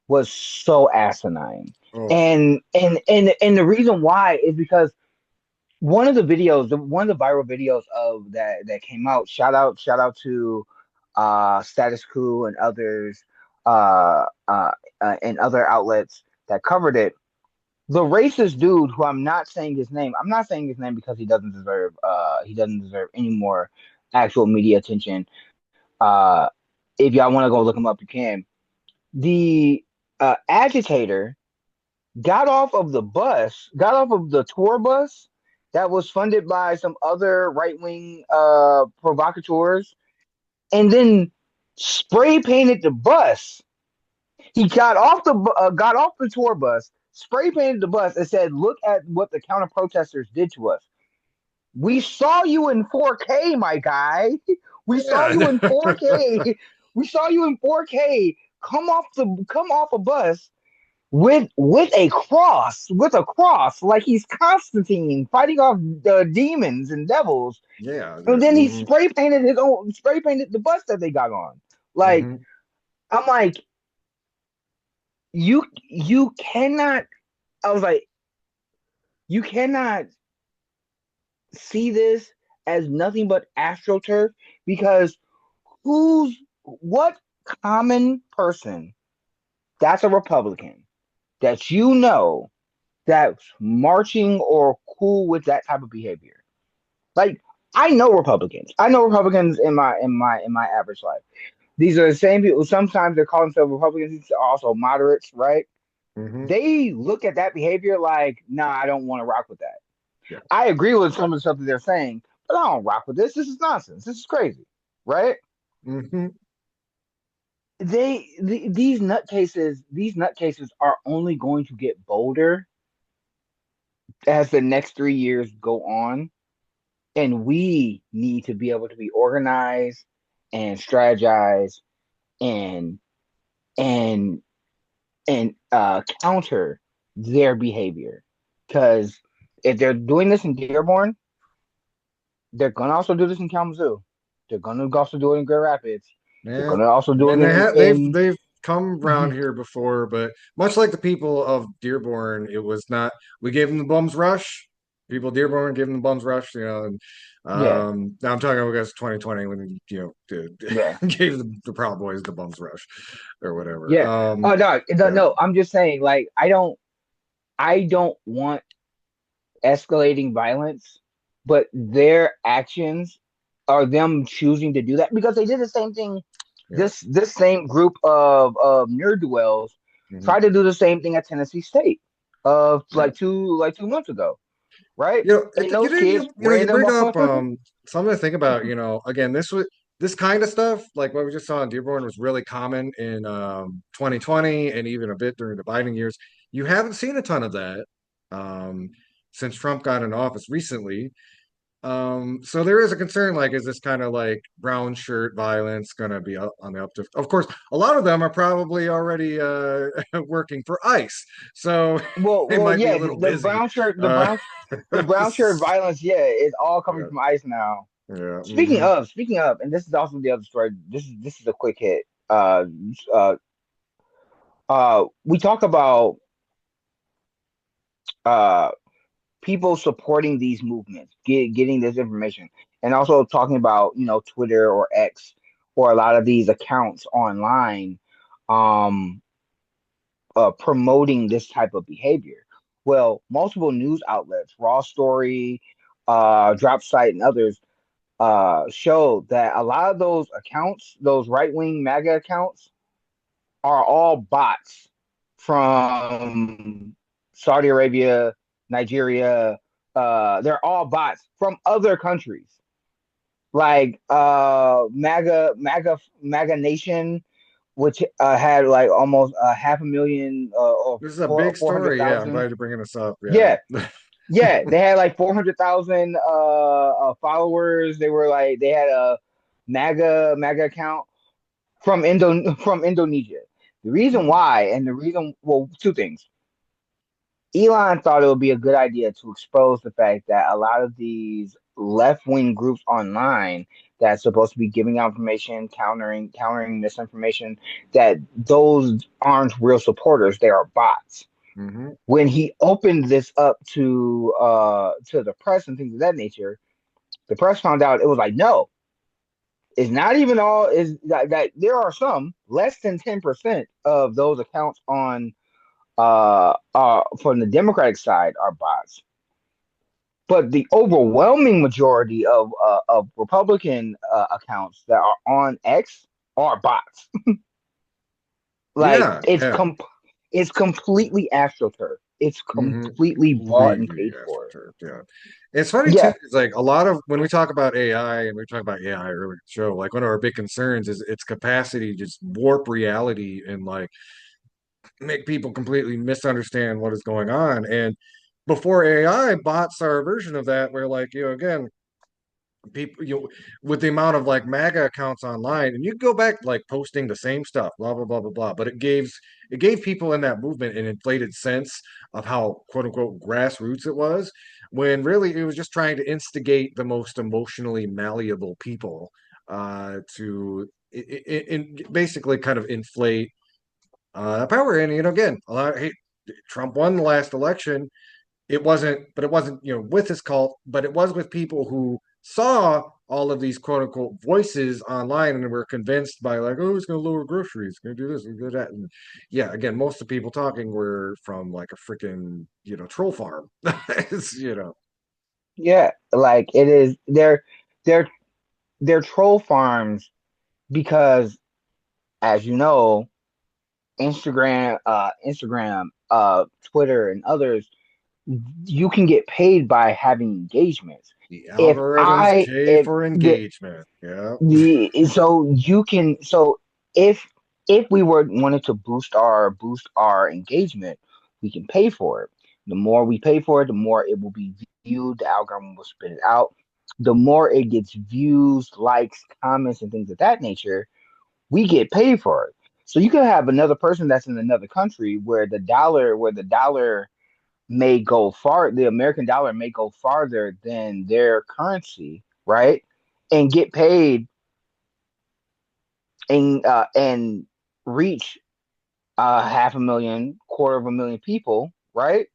was so asinine. oh, And the reason why is because one of the viral videos of that came out, shout out to Status Quo and others and other outlets that covered it. The racist dude who I'm not saying his name because he doesn't deserve any more actual media attention. Uh if y'all want to go look him up, you can. The agitator got off of the tour bus that was funded by some other right wing provocateurs, and then spray painted the bus. He got off the tour bus, spray painted the bus, and said, "Look at what the counter protesters did to us. We saw you in 4K, my guy. We saw you in yeah. 4K. We saw you in 4K. Come off a bus with a cross, like he's Constantine fighting off the demons and devils." Yeah, And yeah. then he Hmm. spray painted the bus that they got on. Like Hmm. I'm like, you cannot. I was like, you cannot see this as nothing but astroturf because what common person that's a Republican that that's marching or cool with that type of behavior. Like I know Republicans. I know Republicans in my average life. These are the same people. Sometimes they're calling themselves Republicans. These are also moderates, right? Hmm. They look at that behavior like, nah, I don't want to rock with that. Yeah. I agree with some of the stuff that they're saying, but I don't rock with this. This is nonsense. This is crazy, right? Hmm. These nutcases are only going to get bolder as the next 3 years go on. And we need to be able to be organized and strategize and and counter their behavior. Because if they're doing this in Dearborn, they're gonna also do this in Kalamazoo. They're gonna also do it in Grand Rapids. They're Yeah, gonna also do and it they've come around in here before, but much like the people of Dearborn, it was not. We gave them the bums rush. People of Dearborn gave them the bums rush, and yeah, now I'm talking about guys 2020 when yeah, gave the Proud Boys the bums rush or whatever. yeah. Oh no, no, Yeah, no. I'm just saying, like, I don't want escalating violence, but their actions are them choosing to do that because they did the same thing. yeah. This same group of ne'er do wells Mhm. tried to do the same thing at Tennessee State of Yeah. like 2 months ago, right? And You those know, kids you ran them bring up off. something to think about. Again, this kind of stuff, like what we just saw in Dearborn, was really common in 2020 and even a bit during the Biden years. You haven't seen a ton of that um, since Trump got in office recently. So there is a concern, like, is this kind of like brown shirt violence going to be on the uptick? Of course, a lot of them are probably already working for ICE, so it Well, might be a yeah, little busy. the Uh, brown shirt violence, yeah, is all coming yeah, from ICE now. yeah, Speaking of, and this is also the other story. This is a quick hit. Uh, we talk about uh people supporting these movements, getting this information, and also talking about Twitter or X or a lot of these accounts online, um, promoting this type of behavior. Well, multiple news outlets, Raw Story, Drop Site, and others, show that a lot of those accounts, those right wing MAGA accounts, are all bots from Saudi Arabia, Nigeria. They're all bots from other countries, like MAGA Nation, which had like almost 500,000 or this is a four big four hundred story. Yeah, I'm thousand. glad you're bringing this up. Yeah, Yeah, yeah, they had like 400,000 followers. They were like they had a MAGA account from Indonesia. The reason Mhm. why, and the reason, well, two things. Elon thought it would be a good idea to expose the fact that a lot of these left wing groups online that's supposed to be giving out information, countering misinformation, that those aren't real supporters; they are bots. Mhm. When he opened this up to the press and things of that nature, the press found out it was like, no, it's not even all. Is that there are some less than 10% of those accounts on from the Democratic side are bots, but the overwhelming majority of Republican accounts that are on X are bots. Like Yeah, yeah. it's completely AstroTurf. It's Hmm. completely bought and Completely paid for. astroturf. Yeah. It's funny too, Yeah, because like a lot of when we talk about AI and we talk about AI earlier in the show, like one of our big concerns is its capacity to just warp reality and like make people completely misunderstand what is going on. And before AI, bots are a version of that where like, again, people with the amount of like MAGA accounts online, and you go back like posting the same stuff, blah blah blah blah blah. But it gave people in that movement an inflated sense of how quote unquote grassroots it was, when really it was just trying to instigate the most emotionally malleable people to basically kind of inflate power. And again, a lot. Hey, Trump won the last election. It wasn't with his cult, but it was with people who saw all of these quote unquote voices online and were convinced by like, oh, it's going to lower groceries, it's going to do this, and do that. And yeah, again, most of the people talking were from like a freaking troll farm. It's. yeah. Like it is. They're they're troll farms because, as you know, Instagram, Twitter, and others, you can get paid by having engagements. The If algorithms I pay if for engagement. Yeah. the so you can so if we were wanted to boost our engagement, we can pay for it. The more we pay for it, the more it will be viewed. The algorithm will spit it out. the more it gets views, likes, comments, and things of that nature, we get paid for it. So you can have another person that's in another country where the dollar may go far, the American dollar may go farther than their currency, right? And get paid and reach half a million, quarter of a million people, right?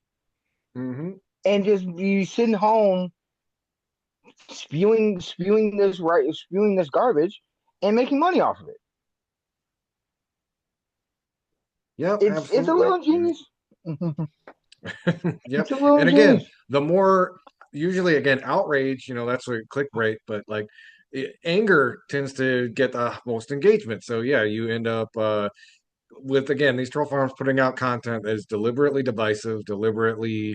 Hmm. And just be sitting home spewing this garbage and making money off of it. Yep, It's a absolutely. little genius. It's Yep. a little And again, genius. the more usually again outrage, that's what clickbait, but like anger tends to get the most engagement. So yeah, you end up with again these troll farms putting out content that is deliberately divisive, deliberately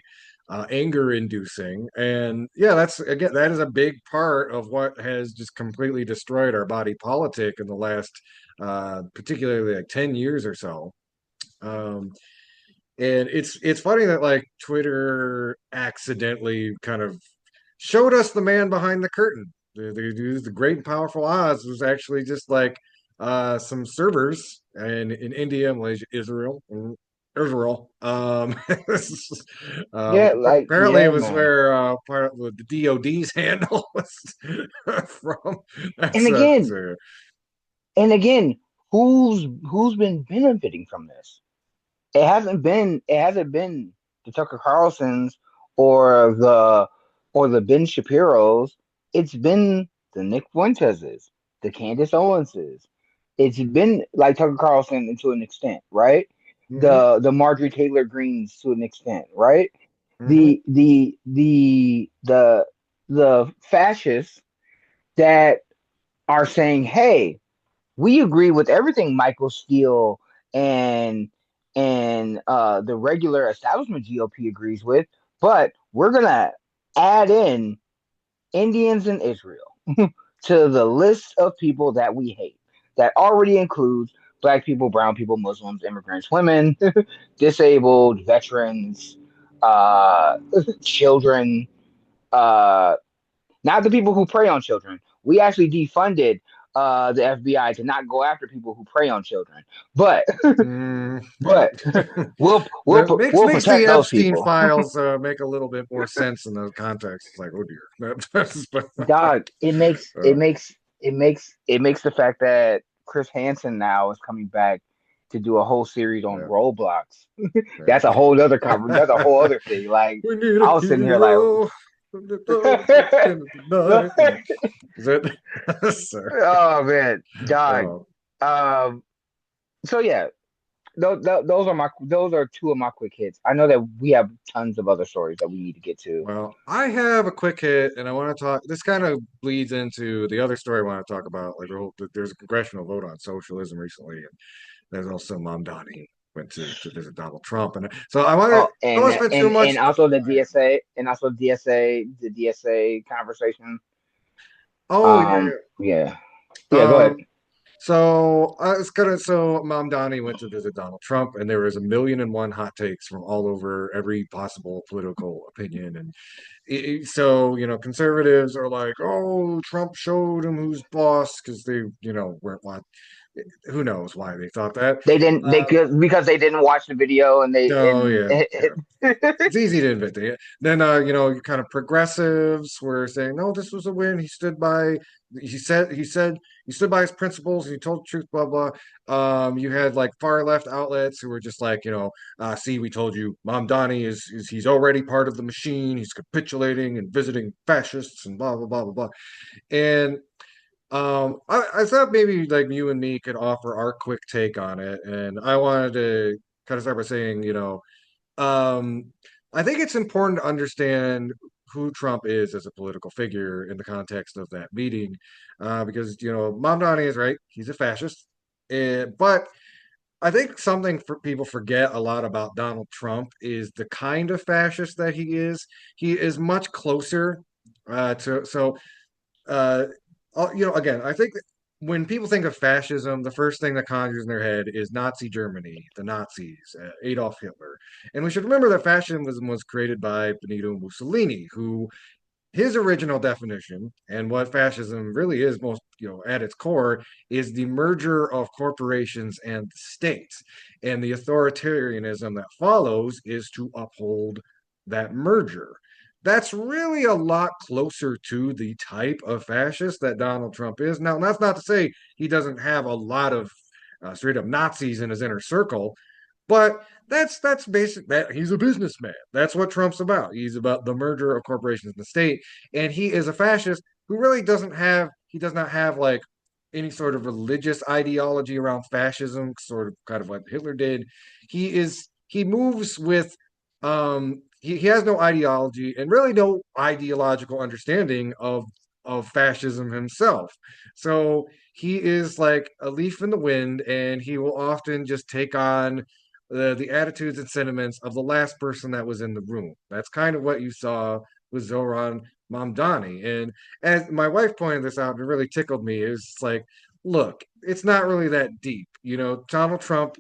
anger inducing. And yeah, that's again that is a big part of what has just completely destroyed our body politic in the last particularly like 10 years or so. Um, and it's funny that like Twitter accidentally kind of showed us the man behind the curtain. The great and powerful Oz was actually just like some servers in India, Malaysia, Israel. Yeah, like Apparently, it yeah, was man. where part of the DoD's handle was from. And That's again, so, and again, who's been benefiting from this? It hasn't been the Tucker Carlsons or the Ben Shapiro's. It's been the Nick Fuenteses, the Candace Owenses. It's been like Tucker Carlson to an extent, right? hmm The Marjorie Taylor Greens to an extent, right? hmm The fascists that are saying, "Hey, we agree with everything Michael Steele and the regular establishment GOP agrees with, but we're gonna add in Indians and Israel to the list of people that we hate. That already includes black people, brown people, Muslims, immigrants, women, disabled, veterans, uh, children, uh, not the people who prey on children. We actually defunded the FBI to not go after people who prey on children, but Yeah. but we'll we'll That makes we'll makes the protect those Epstein people. files make a little bit more sense in those contexts. It's like, oh dear. Dog, Uh, it makes the fact that Chris Hansen now is coming back to do a whole series on yeah, Roblox. yeah. That's a whole other cover. That's a whole other thing. Like We need a I was sitting here like, hero from the dark end of the night. Is it? Sorry. oh man, dog. Oh, Um. So yeah, those are two of my quick hits. I know that we have tons of other stories that we need to get to. well, I have a quick hit, and I want to talk. This kind of bleeds into the other story I want to talk about. Like, there's a congressional vote on socialism recently, and there's also Mamdani went to visit Donald Trump, and so Oh, I don't want to spend too much and also the time. DSA and also the DSA conversation. Oh yeah, Yeah, yeah. yeah. Go ahead. So I was gonna. So Mamdani went to visit Donald Trump, and there was a million and one hot takes from all over every possible political opinion, and so conservatives are like, "Oh, Trump showed him who's boss," because they weren't what. Who knows why they thought that? They didn't they Uh, could because they didn't watch the video and they oh and yeah, yeah. It's easy to invent it. Then kind of progressives were saying, no, this was a win. He said he stood by his principles, he told the truth, blah blah. You had like far left outlets who were just like, see, we told you, Mamdani is he's already part of the machine, he's capitulating and visiting fascists and blah blah blah blah blah. And I thought maybe like you and me could offer our quick take on it. And I wanted to kind of start by saying, um, I think it's important to understand who Trump is as a political figure in the context of that meeting, because Mamdani is right; he's a fascist. But I think something for people forget a lot about Donald Trump is the kind of fascist that he is. He is much closer to so uh, again, I think that when people think of fascism, the first thing that conjures in their head is Nazi Germany, the Nazis, Adolf Hitler. And we should remember that fascism was created by Benito Mussolini, who his original definition and what fascism really is most, at its core is the merger of corporations and states. And the authoritarianism that follows is to uphold that merger. That's really a lot closer to the type of fascist that Donald Trump is. Now, that's not to say he doesn't have a lot of straight up Nazis in his inner circle, but that's basic. That he's a businessman. That's what Trump's about. He's about the merger of corporations and the state, and he is a fascist who really doesn't have. He does not have like any sort of religious ideology around fascism, sort of kind of like Hitler did. He moves with he has no ideology and really no ideological understanding of fascism himself. So he is like a leaf in the wind, and he will often just take on the attitudes and sentiments of the last person that was in the room. That's kind of what you saw with Zoran Mamdani. And as my wife pointed this out, it really tickled me. It was like, look, it's not really that deep. Donald Trump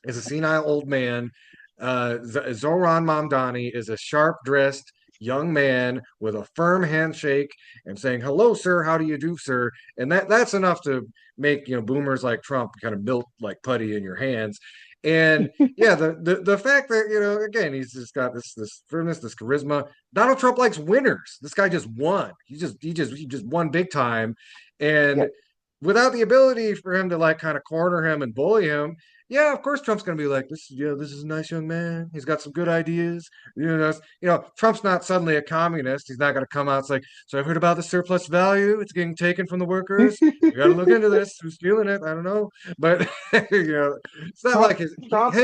is a senile old man. Zoran Mamdani is a sharp dressed young man with a firm handshake and saying, "Hello, sir. How do you do, sir?" And that's enough to make boomers like Trump kind of melt like putty in your hands. And yeah, the fact that again he's just got this firmness, this charisma. Donald Trump likes winners. This guy just won. He just won big time, Yeah, and without the ability for him to like kind of corner him and bully him, yeah, of course Trump's going to be like, this is a nice young man. He's got some good ideas. Trump's not suddenly a communist. He's not going to come out and say, so I've heard about the surplus value. It's getting taken from the workers. We got to look into this. Who's stealing it? I don't know. But, it's not Trump, like Trump,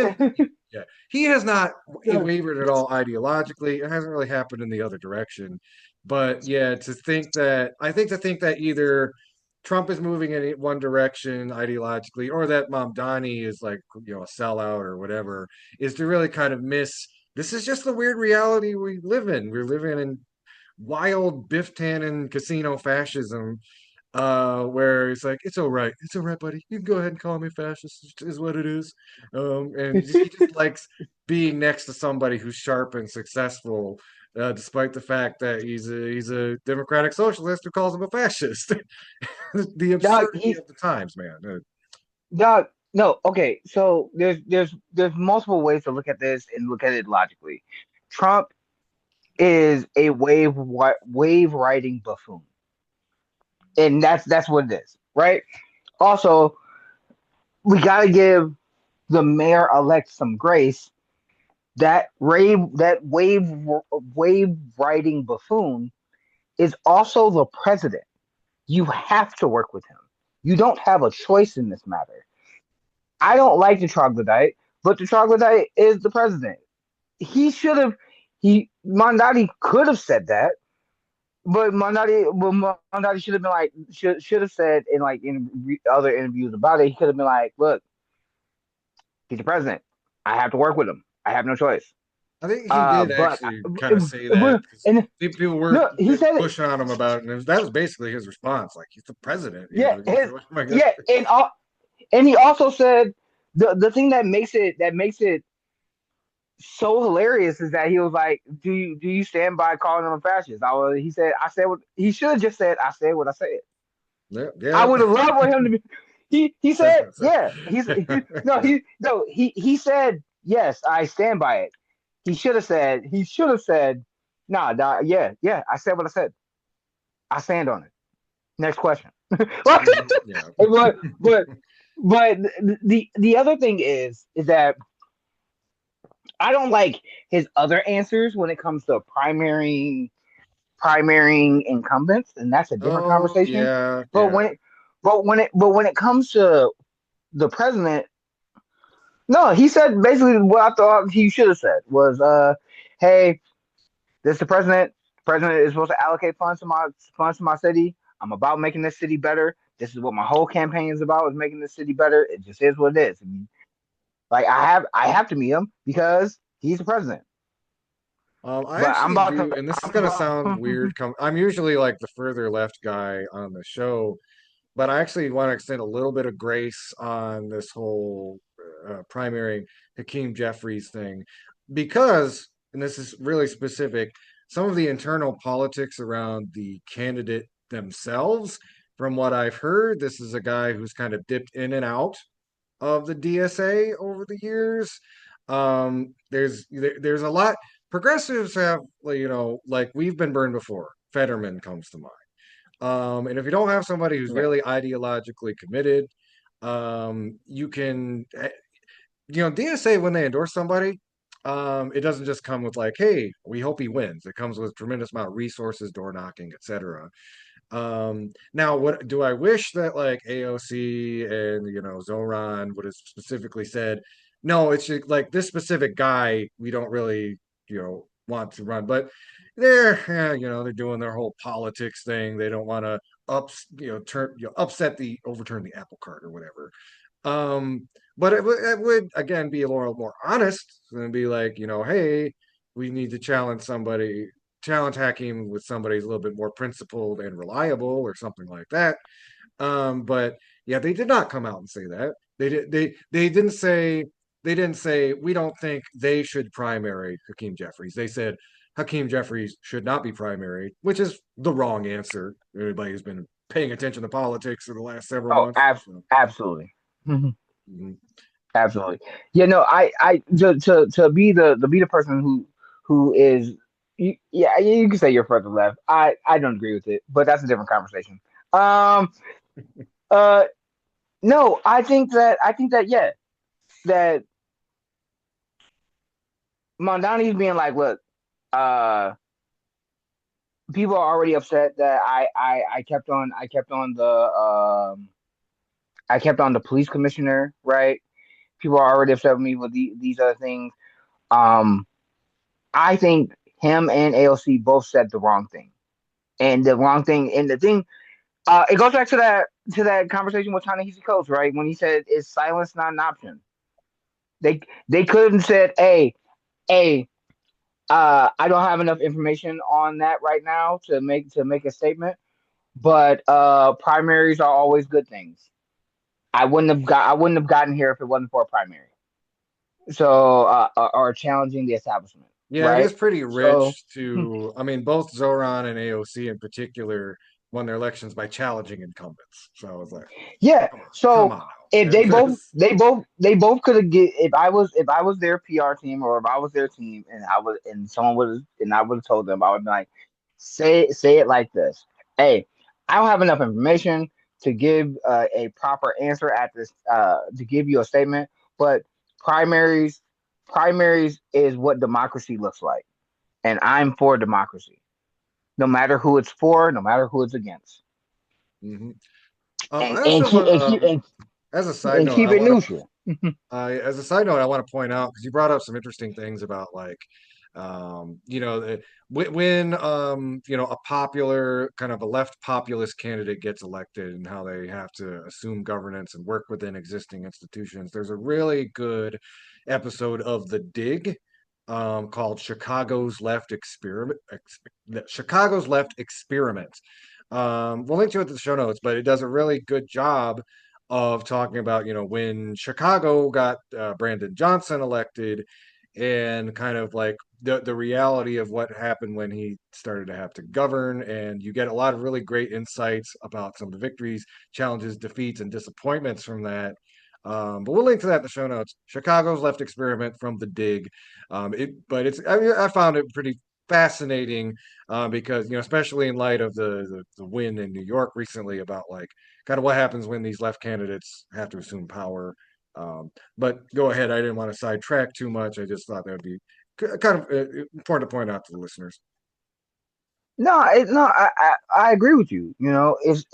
yeah, he has not yeah, wavered at all ideologically. It hasn't really happened in the other direction. But yeah, to think that either Trump is moving in one direction ideologically, or that Mamdani is like, a sellout or whatever, is to really kind of miss. This is just the weird reality we live in. We're living in wild Biff Tannen casino fascism, where it's like, it's all right, buddy. You can go ahead and call me fascist, is what it is. And he just likes being next to somebody who's sharp and successful, despite the fact that he's a democratic socialist who calls him a fascist. The dog. absurdity of the times, man. Dog. No, okay. So there's multiple ways to look at this and look at it logically. Trump is a wave riding buffoon, and that's what it is, right? Also, we gotta give the mayor elect some grace. That wave riding buffoon is also the president. You have to work with him. You don't have a choice in this matter. I don't like the troglodyte, but the troglodyte is the president. He should have. He Mondani could have said that, but Mondani should have been like should have said in like in other interviews about it. He could have been like, "Look, he's the president. I have to work with him. I have no choice." I think he did But actually kind of say that because and people were no, he said it. pushing on him about it, and that was basically his response. Like, he's the president, Yeah, Oh my God. yeah, and he also said the thing that makes it so hilarious is that he was like, "Do you stand by calling him a fascist?" He said, "I said what." He should have just said, "I said what I said." Yeah, I yeah. would have loved for him to be. He said, "Yeah." He said, "Yes, I stand by it." He should have said, "Nah, nah, yeah, yeah. I said what I said. I stand on it." Next question. Yeah. but the other thing is that I don't like his other answers when it comes to primarying incumbents, and that's a different Oh conversation. yeah, But yeah. when it comes to the president, no, he said basically what I thought he should have said was, "Hey, this is the president. The president is supposed to allocate funds to my city. I'm about making this city better. This is what my whole campaign is about: is making this city better. It just is what it is. I mean, like I have to meet him because he's the president. I But I'm actually about do, to. and this is I'm gonna about, sound weird. I'm usually like the further left guy on the show, but I actually want to extend a little bit of grace on this whole primary Hakeem Jeffries thing because, and this is really specific, some of the internal politics around the candidate themselves. From what I've heard, this is a guy who's kind of dipped in and out of the DSA over the years. There's a lot. Progressives have, like, like we've been burned before. Fetterman comes to mind. And if you don't have somebody who's Yeah. really ideologically committed, you can, DSA, when they endorse somebody, it doesn't just come with like, hey, we hope he wins. It comes with tremendous amount of resources, door knocking, etc. Now, what do I wish that like AOC and Zoran would have specifically said, no, it's just, like this specific guy, we don't really want to run, but they're doing their whole politics thing. They don't want to upset the overturn the apple cart or whatever. Um, but it would again be a little more honest and be like, hey, we need to challenge Hakeem with somebody who's a little bit more principled and reliable or something like that. But yeah, they did not come out and say that. They didn't say we don't think they should primary Hakeem Jeffries. They said Hakeem Jeffries should not be primaried, which is the wrong answer. Everybody who's been paying attention to politics for the last several Oh, months. So, absolutely. mhm. Absolutely. Yeah, no, I to be the person who is yeah, you can say you're further left. I don't agree with it, but that's a different conversation. Um uh no, I think that yeah, that Mamdani's being like, look, uh people are already upset that I kept on the police commissioner, right? People are already upset with me with these other things. Um I think him and AOC both said the wrong thing. And the wrong thing and the thing it goes back to that conversation with Ta-Nehisi Coates, right? When he said is silence not an option. They could have said, hey, I don't have enough information on that right now to make a statement, but primaries are always good things. I wouldn't have gotten here if it wasn't for a primary. So or challenging the establishment, Yeah, it right? is pretty So rich to, I mean, both Zoran and AOC in particular won their elections by challenging incumbents. So I was like, yeah. come So on if now. they both could have get if I was their PR team or if I was their team and someone would and I would have told them I would be like say it like this. Hey, I don't have enough information to give a proper answer at this to give you a statement, but primaries primaries is what democracy looks like, and I'm for democracy, no matter who it's for, no matter who it's against, hmm and I and also keep want and keep to, and, as a side and note, keep it neutral. as a side note, I want to point out because you brought up some interesting things about like, when a popular kind of a left populist candidate gets elected and how they have to assume governance and work within existing institutions. There's a really good episode of The Dig called Chicago's Left Experiment. We'll link to it in the show notes, but it does a really good job of talking about, when Chicago got Brandon Johnson elected and kind of like the reality of what happened when he started to have to govern. And you get a lot of really great insights about some of the victories, challenges, defeats, and disappointments from that. But we'll link to that in the show notes. Chicago's Left Experiment from The Dig. But I mean, I found it pretty fascinating because especially in light of the win in New York recently about like kind of what happens when these left candidates have to assume power. But go ahead. I didn't want to sidetrack too much. I just thought that would be kind of important to point out to the listeners. No, I agree with you. You know, it's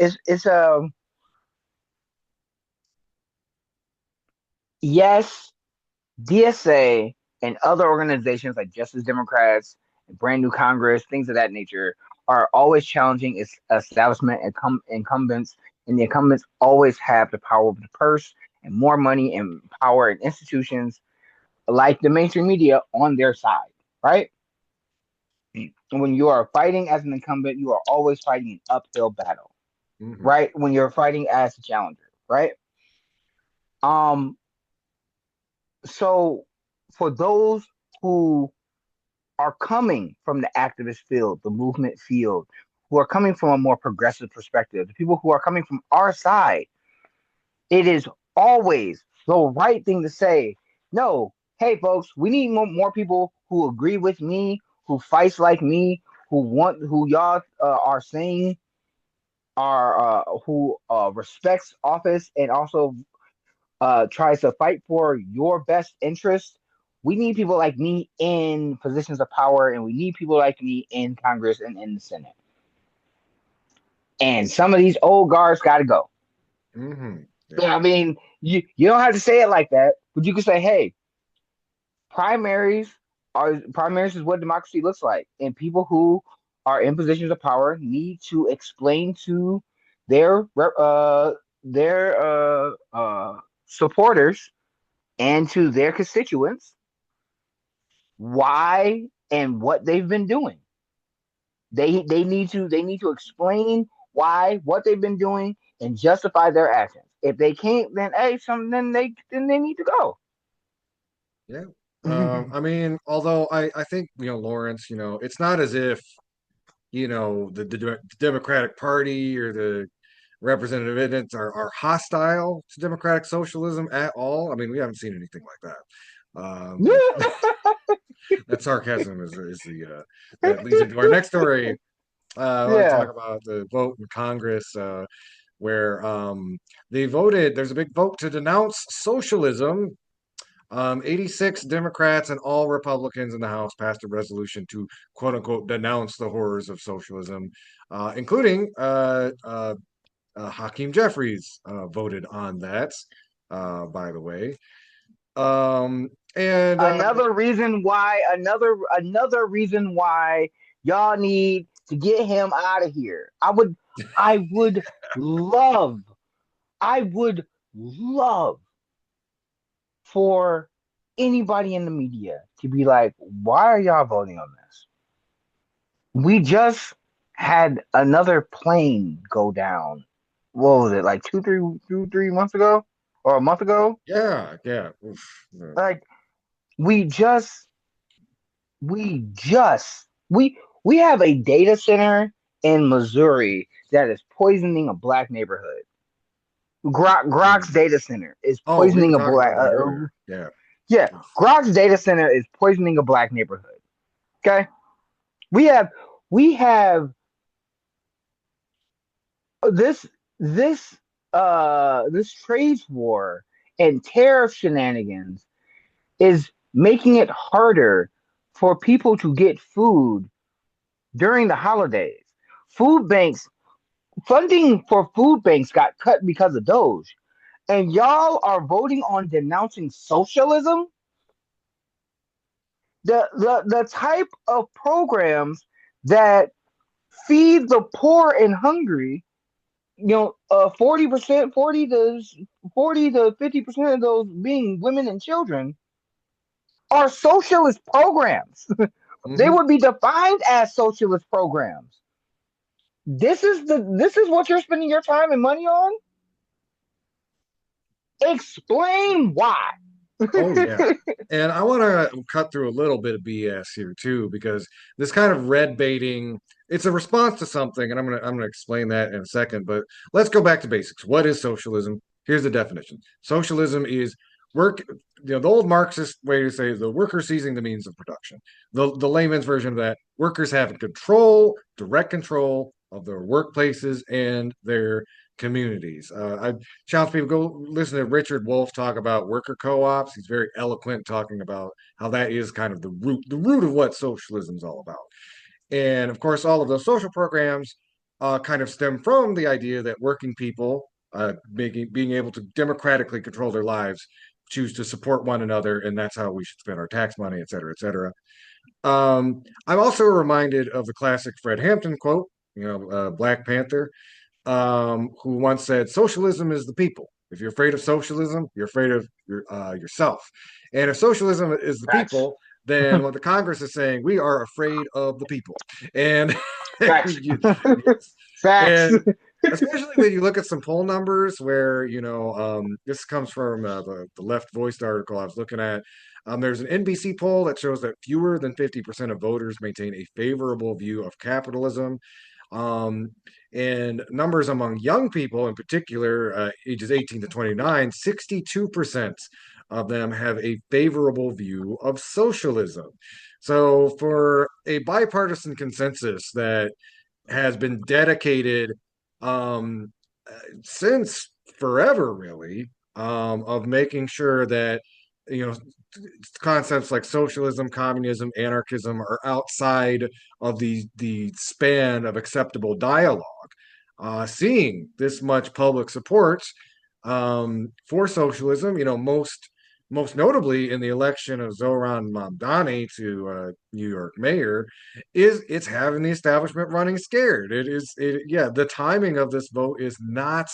yes, DSA and other organizations like Justice Democrats and Brand New Congress, things of that nature, are always challenging its establishment and incumbents, and the incumbents always have the power of the purse and more money and power and institutions like the mainstream media on their side, right? And when you are fighting as an incumbent, you are always fighting an uphill battle, Hmm. right? When you're fighting as a challenger, right? Um, so for those who are coming from the activist field, the movement field, who are coming from a more progressive perspective, the people who are coming from our side, it is always the right thing to say. No, hey folks, we need more people who agree with me, who fights like me, who y'all are saying are who respects office and also tries to fight for your best interest. We need people like me in positions of power, and we need people like me in Congress and in the Senate. And some of these old guards got to go. Mm-hmm. Yeah. I mean, you don't have to say it like that, but you can say, "Hey, primaries primaries is what democracy looks like, and people who are in positions of power need to explain to their their supporters and to their constituents why and what they've been doing. They need to explain why, what they've been doing, and justify their actions. If they can't, then hey, then they need to go. Yeah. I mean, although I think, Lawrence, it's not as if, the Democratic Party or the representative identities are hostile to democratic socialism at all. I mean, we haven't seen anything like that. But that sarcasm is the that leads into our next story. I want to Yeah. talk about the vote in Congress where they voted. There's a big vote to denounce socialism. 86 Democrats and all Republicans in the House passed a resolution to quote unquote denounce the horrors of socialism, including Hakeem Jeffries voted on that, by the way. Um, and Another reason why y'all need to get him out of here. I would love I would love for anybody in the media to be like, why are y'all voting on this? We just had another plane go down. What was it, like 3 months ago? Or a month ago? yeah, yeah. Oof, yeah. Like we just we have a data center in Missouri that is poisoning a black neighborhood. Grok's Mm. data center is Oh, we were poisoning a talking black. about that earlier. Yeah. Yeah, Grok's data center is poisoning a black neighborhood. Okay, we have we have this this this trade war and tariff shenanigans is making it harder for people to get food during the holidays. Food banks funding for food banks got cut because of Doge, and y'all are voting on denouncing socialism. The type of programs that feed the poor and hungry, 40%, 40 to 50% of those being women and children, are socialist programs. They Hmm. would be defined as socialist programs. This is what you're spending your time and money on? Explain why. Oh yeah. And I want to cut through a little bit of BS here too, because this kind of red baiting, it's a response to something, and I'm gonna explain that in a second. But let's go back to basics. What is socialism? Here's the definition. Socialism is work, the old Marxist way to say the worker seizing the means of production. The layman's version of that, workers having control, direct control of their workplaces and their communities. I challenge people go listen to Richard Wolff talk about worker co-ops. He's very eloquent talking about how that is kind of the root of what socialism is all about. And of course, all of those social programs kind of stem from the idea that working people, being able to democratically control their lives, choose to support one another, and that's how we should spend our tax money, et cetera, et cetera. I'm also reminded of the classic Fred Hampton quote, Black Panther, who once said, "Socialism is the people. If you're afraid of socialism, you're afraid of yourself. And if socialism is the Facts. people, then what the Congress is saying, we are afraid of the people." And Facts. yes, Facts. and especially when you look at some poll numbers where this comes from the Left Voiced article I was looking at. There's an NBC poll that shows that fewer than 50% of voters maintain a favorable view of capitalism. Um, and numbers among young people, in particular, ages 18 to 29, 62% of them have a favorable view of socialism. So, for a bipartisan consensus that has been dedicated um, since forever, really, of making sure that you know concepts like socialism, communism, anarchism are outside of the span of acceptable dialogue. Seeing this much public support for socialism, most notably in the election of Zoran Mamdani to New York mayor, it's having the establishment running scared. Yeah, the timing of this vote is not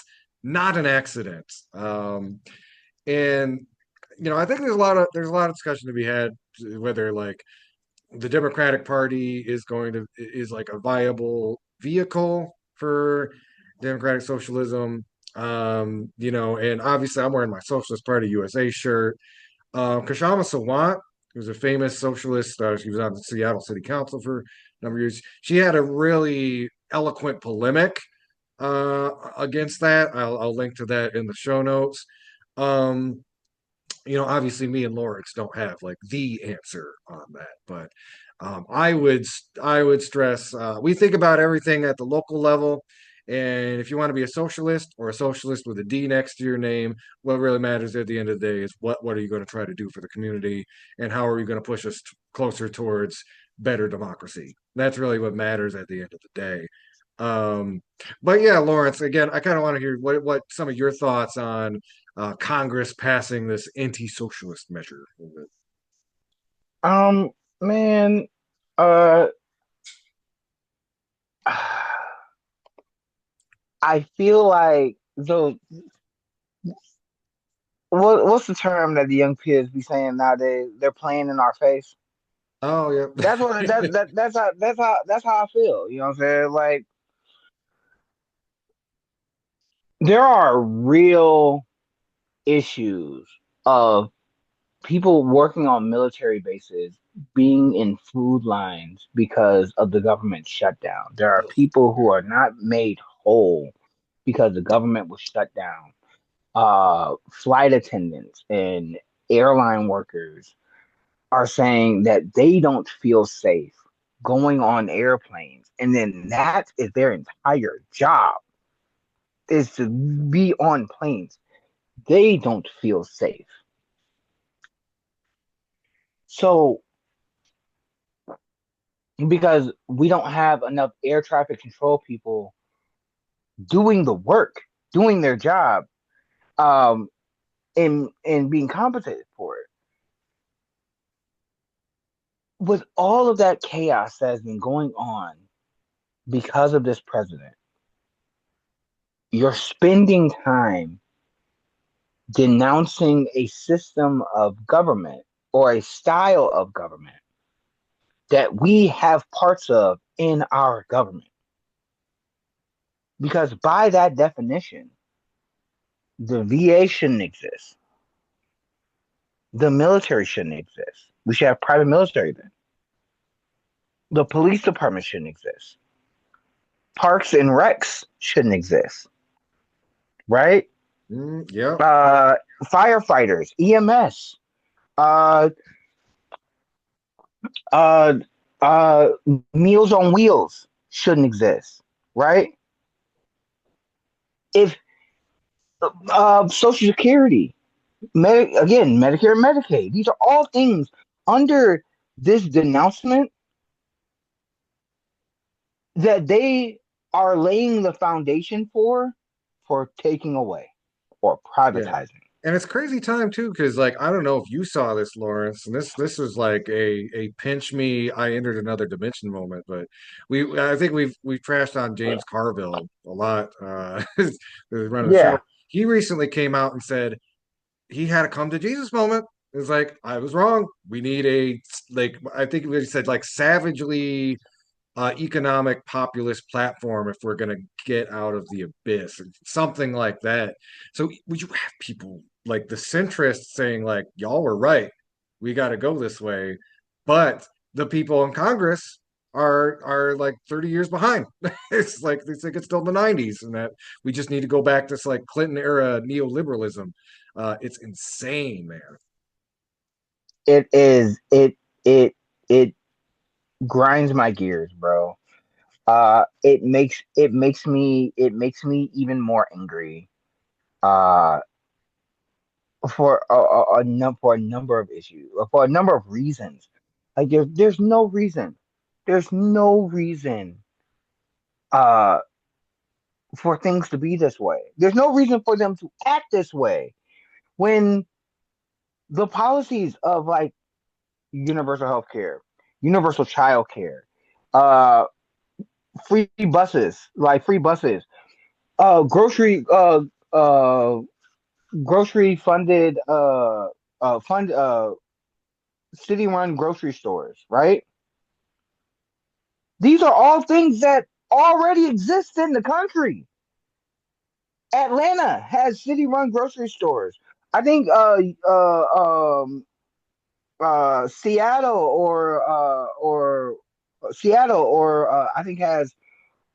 an accident. And I think there's a lot of discussion to be had whether like the Democratic Party is like a viable vehicle for democratic socialism. And obviously I'm wearing my Socialist Party USA shirt. Kashama Sawant, who's a famous socialist, she was on the Seattle City Council for a number of years. She had a really eloquent polemic against that. I'll link to that in the show notes. Um, Obviously me and Lawrence don't have like the answer on that, but I would stress we think about everything at the local level, and if you want to be a socialist or a socialist with a D next to your name, what really matters at the end of the day is what are you going to try to do for the community, and how are you going to push us closer towards better democracy. That's really what matters at the end of the day. Um, but yeah, Lawrence, again, I kind of want to hear what some of your thoughts on Congress passing this anti-socialist measure. Um, man, uh, I feel like what's the term that the young kids be saying nowadays? They're playing in our face. Oh That's what yeah. that's how I feel. You know what I'm saying? Like there are real issues of people working on military bases being in food lines because of the government shutdown. There are people who are not made whole because the government was shut down. Flight attendants and airline workers are saying that they don't feel safe going on airplanes, and then that is their entire job is to be on planes. They don't feel safe. So because we don't have enough air traffic control people doing the work, doing their job, um, and being compensated for it. With all of that chaos that has been going on because of this president, you're spending time denouncing a system of government or a style of government that we have parts of in our government. Because by that definition, the VA shouldn't exist. The military shouldn't exist. We should have private military then. The police department shouldn't exist. Parks and recs shouldn't exist. Right? Yeah. Firefighters, EMS, uh, uh, uh, Meals on Wheels shouldn't exist. Right? If Social Security, again, Medicare and Medicaid, these are all things under this denouncement that they are laying the foundation for taking away or Yeah. privatizing. And it's crazy time too, because like I don't know if you saw this, Lawrence, and this was like a pinch me, I entered another dimension moment. But I think we've trashed on James Carville a lot. Running the show. Yeah, He recently came out and said he had a come to Jesus moment. It's like I was wrong. We need like I think he said like savagely economic populist platform if we're going to get out of the abyss, or something like that. So would you have people like the centrists saying like y'all were right? we got to go this way. But the people in Congress are like 30 years behind. It's like they think it's still the 90s, and that we just need to go back to this like Clinton era neoliberalism. It's insane, man. It is it grinds my gears, bro. It makes me even more angry. Uh, for a number of issues, for a number of reasons. Like there's no reason uh for things to be this way. There's no reason for them to act this way when the policies of like universal health care, universal child care, uh free buses, uh grocery uh uh grocery funded fund city run grocery stores, right? These are all things that already exist in the country. Atlanta has city run grocery stores. I think Seattle or I think has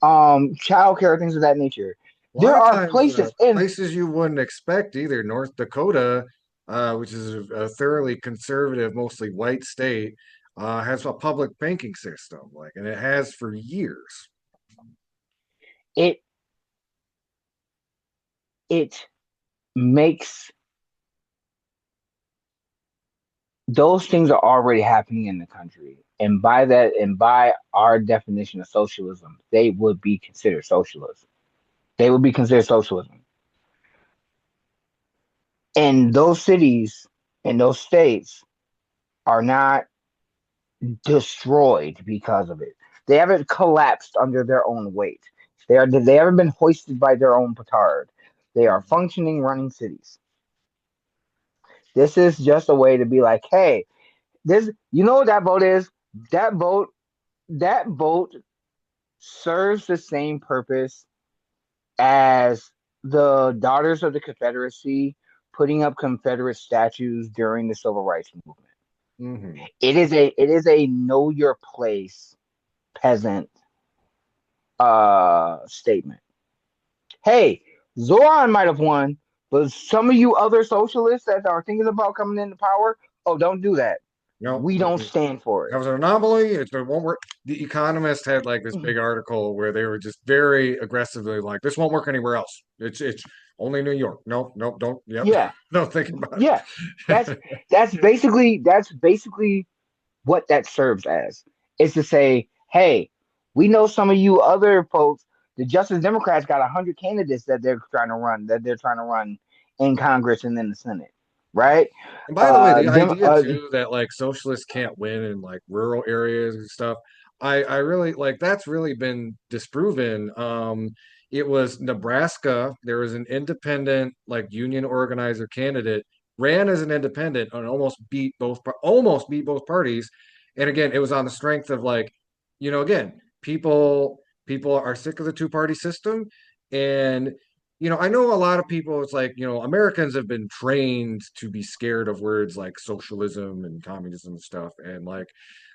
childcare, things of that nature. A lot There of are times, places in places you wouldn't expect either. North Dakota, which is a thoroughly conservative, mostly white state, has a public banking system, like, and it has for years. it it makes those things are already happening in the country. And by that, and by our definition of socialism, they would be considered socialism. They would be considered socialism. And those cities and those states are not destroyed because of it. They haven't collapsed under their own weight. They haven't been hoisted by their own petard. They are functioning, running cities. This is just a way to be like, hey, this you know what that boat is? That boat that boat serves the same purpose as the Daughters of the Confederacy putting up Confederate statues during the Civil Rights Movement. Mm-hmm. It is a know your place peasant statement. Hey, Zoran might have won, but some of you other socialists that are thinking about coming into power, oh, don't do that. No, We don't stand for that it. was an anomaly. It won't work. The Economist had like this big article where they were just very aggressively like, "This won't work anywhere else. It's only New York. Nope, nope, don't. Yep, Yeah, don't think about yeah. That's it." that's basically what that serves as. Is to say, hey, we know some of you other folks, the Justice Democrats got 100 candidates that they're trying to run in Congress and in the Senate, right? And by the way, the Dem idea too that like socialists can't win in like rural areas and stuff, I really like that's really been disproven. It was Nebraska. There was an independent like union organizer candidate ran as an independent and almost beat both parties. And again, it was on the strength of like, again, people are sick of the two-party system, and I know a lot of people, it's like, Americans have been trained to be scared of words like socialism and communism and stuff. And like,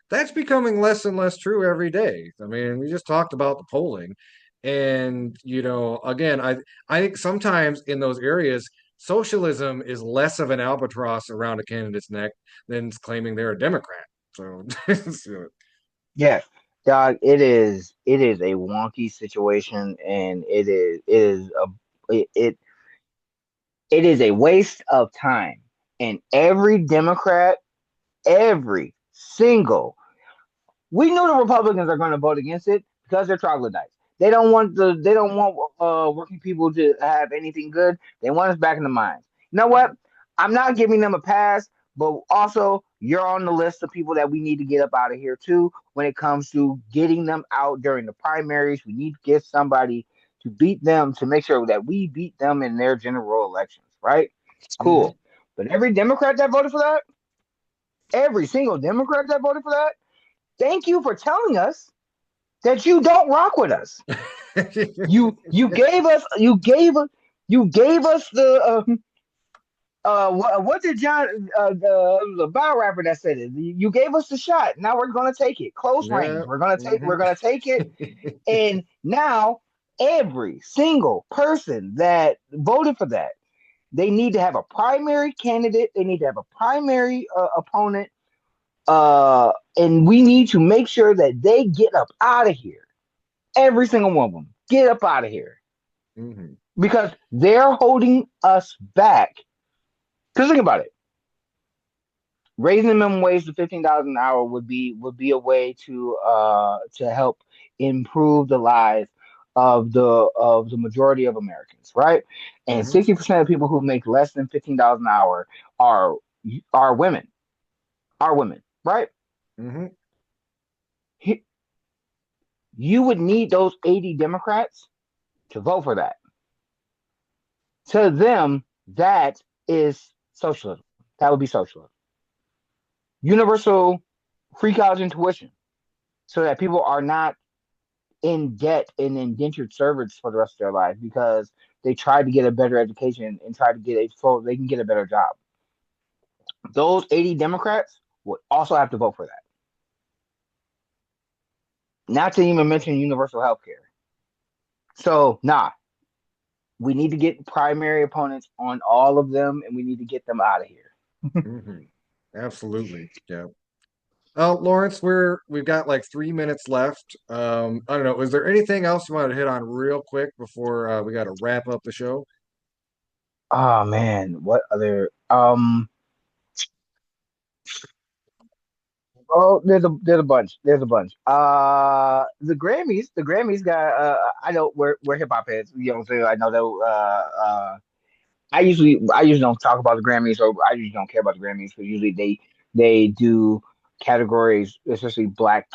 that's becoming less and less true every day. I mean, we just talked about the polling. And, again, I think sometimes in those areas, socialism is less of an albatross around a candidate's neck than claiming they're a Democrat. So, yeah, dog. It is a wonky situation, and it it is a waste of time. And every Democrat, every single we knew the Republicans are going to vote against it because they're troglodytes. They don't want working people to have anything good. They want us back in the mines. You know what? I'm not giving them a pass, but also you're on the list of people that we need to get up out of here too. When it comes to getting them out during the primaries, we need to get somebody to beat them to make sure that we beat them in their general elections. Right? mhm. Cool. But every Democrat that voted for that, every single Democrat that voted for that, thank you for telling us that you don't rock with us. You gave us the what did John the battle rapper that said it? You gave us the shot. Now we're gonna take it close Yeah. range. We're Hmm. gonna take it. And now every single person that voted for that, they need to have a primary candidate. They need to have a primary opponent. And we need to make sure that they get up out of here. Every single one of them get up out of here Hmm. because they're holding us back. Because think about it, raising the minimum wage to $15 an hour would be a way to help improve the lives of the majority of Americans, right? And Hmm. 60% of people who make less than $15 an hour are are women, right? Hmm. You would need those 80 Democrats to vote for that. To them, that is socialism. That would be socialism. Universal free college and tuition, so that people are not in debt and indentured servants for the rest of their life because they tried to get a better education and tried to get a so they can get a better job. Those 80 Democrats would also have to vote for that. Not to even mention universal health care. So, nah, we need to get primary opponents on all of them and we need to get them out of here. Hmm. Absolutely. Yeah. Lawrence, we've got like 3 minutes left. I don't know. Is there anything else you want to hit on real quick before we got to wrap up the show? Oh man, what other oh, there's a bunch. There's a bunch. The Grammys got. I know we're hip hop heads. You know what I'm saying? I know that. I usually don't talk about the Grammys, or I usually don't care about the Grammys because usually they do categories, especially black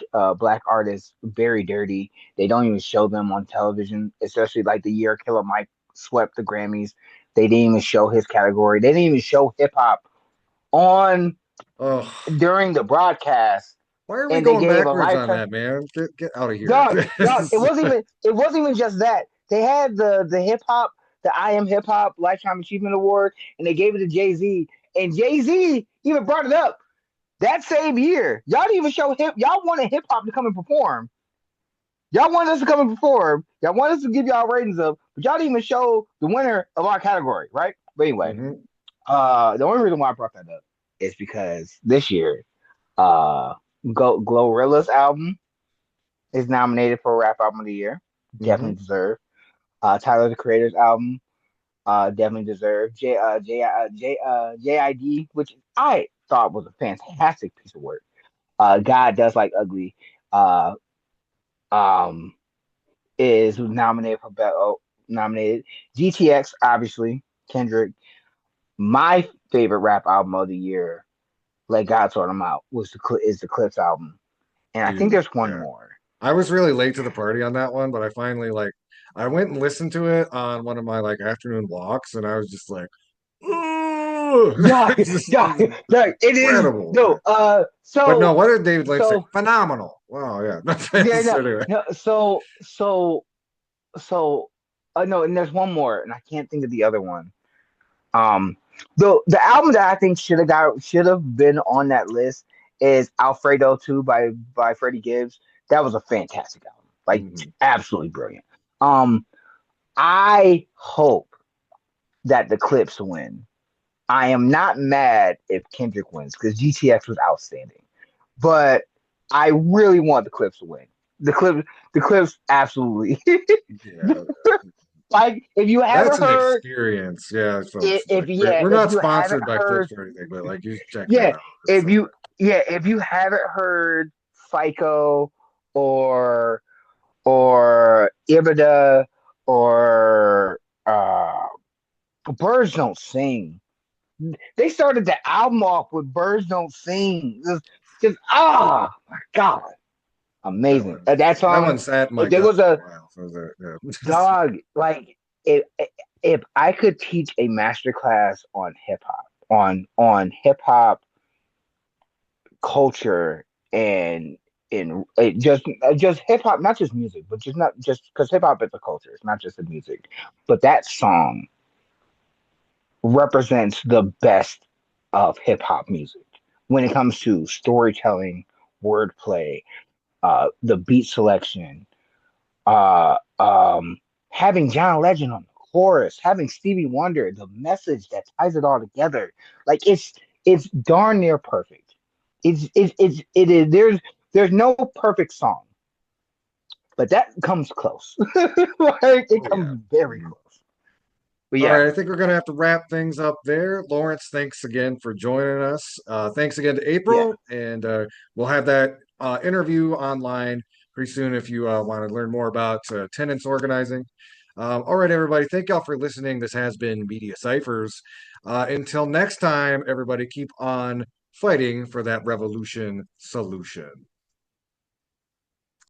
artists, very dirty. They don't even show them on television, especially like the year Killer Mike swept the Grammys. They didn't even show his category. They didn't even show hip hop on Oh, during the broadcast, why are we and they going gave a backwards life on that, man? Get out of here. dog. It wasn't even just that. They had the hip hop, the I Am Hip Hop Lifetime Achievement Award, and they gave it to Jay Z. And Jay Z even brought it up that same year. Y'all didn't even show hip. Y'all wanted hip hop to come and perform. Y'all wanted us to come and perform. Y'all wanted us to give y'all ratings up, but y'all didn't even show the winner of our category, right? But anyway, Hmm. the only reason why I brought that up is because this year, uh, Glorilla's album is nominated for Rap Album of the Year. Hmm. Definitely deserved. Tyler the Creator's album, definitely deserved. JID, which I thought was a fantastic piece of work. God Does Like Ugly, uh, um, is nominated for nominated. GTX, obviously, Kendrick. My favorite rap album of the year, Let God Sort Them Out, is the Clips album, and I think Dude, there's one yeah. more. I was really late to the party on that one, but I finally I went and listened to it on one of my like afternoon walks, and I was just like, ooh, Yeah, yeah, it's yeah. It is incredible. no. But no, So what did David Lynch say? so Phenomenal. Wow, yeah. yeah, That's no, anyway. no. So no, and there's one more, and I can't think of the other one. The album that I think should have been on that list is Alfredo 2 by Freddie Gibbs. That was a fantastic album, like Hmm. absolutely brilliant. Um, I hope that the Clips win. I am not mad if Kendrick wins because GTX was outstanding, but I really want the Clips to win. The Clips absolutely. Yeah, Like if you that's haven't an heard experience. Yeah, if, folks. if Like yeah, we're if not you haven't sponsored by heard Clips or anything, but like you should check that yeah, out. It's if you yeah, if you haven't heard FICO or Ibida or Birds Don't Sing. They started the album off with Birds Don't Sing. Just oh my god. that Amazing. one That that song, one sat in my if there gut was for a a while. So yeah. dog, like if I could teach a master class on hip hop, on hip hop culture and in it just hip hop, not just music, but just not just because hip hop is a culture, it's not just the music. But that song represents the best of hip hop music when it comes to storytelling, wordplay, the beat selection, uh, um, having John Legend on the chorus, having Stevie Wonder, the message that ties it all together. Like it's darn near perfect. It is there's no perfect song, but that comes close. Like, it Oh yeah. comes very Mhm. close. But All yeah, right, I think we're going to have to wrap things up there. Lawrence, thanks again for joining us. Thanks again to yeah, April, and we'll have that interview online pretty soon if you want to learn more about tenants organizing. All right, everybody, thank y'all for listening. This has been Media Ciphers. Until next time, everybody, keep on fighting for that revolution solution.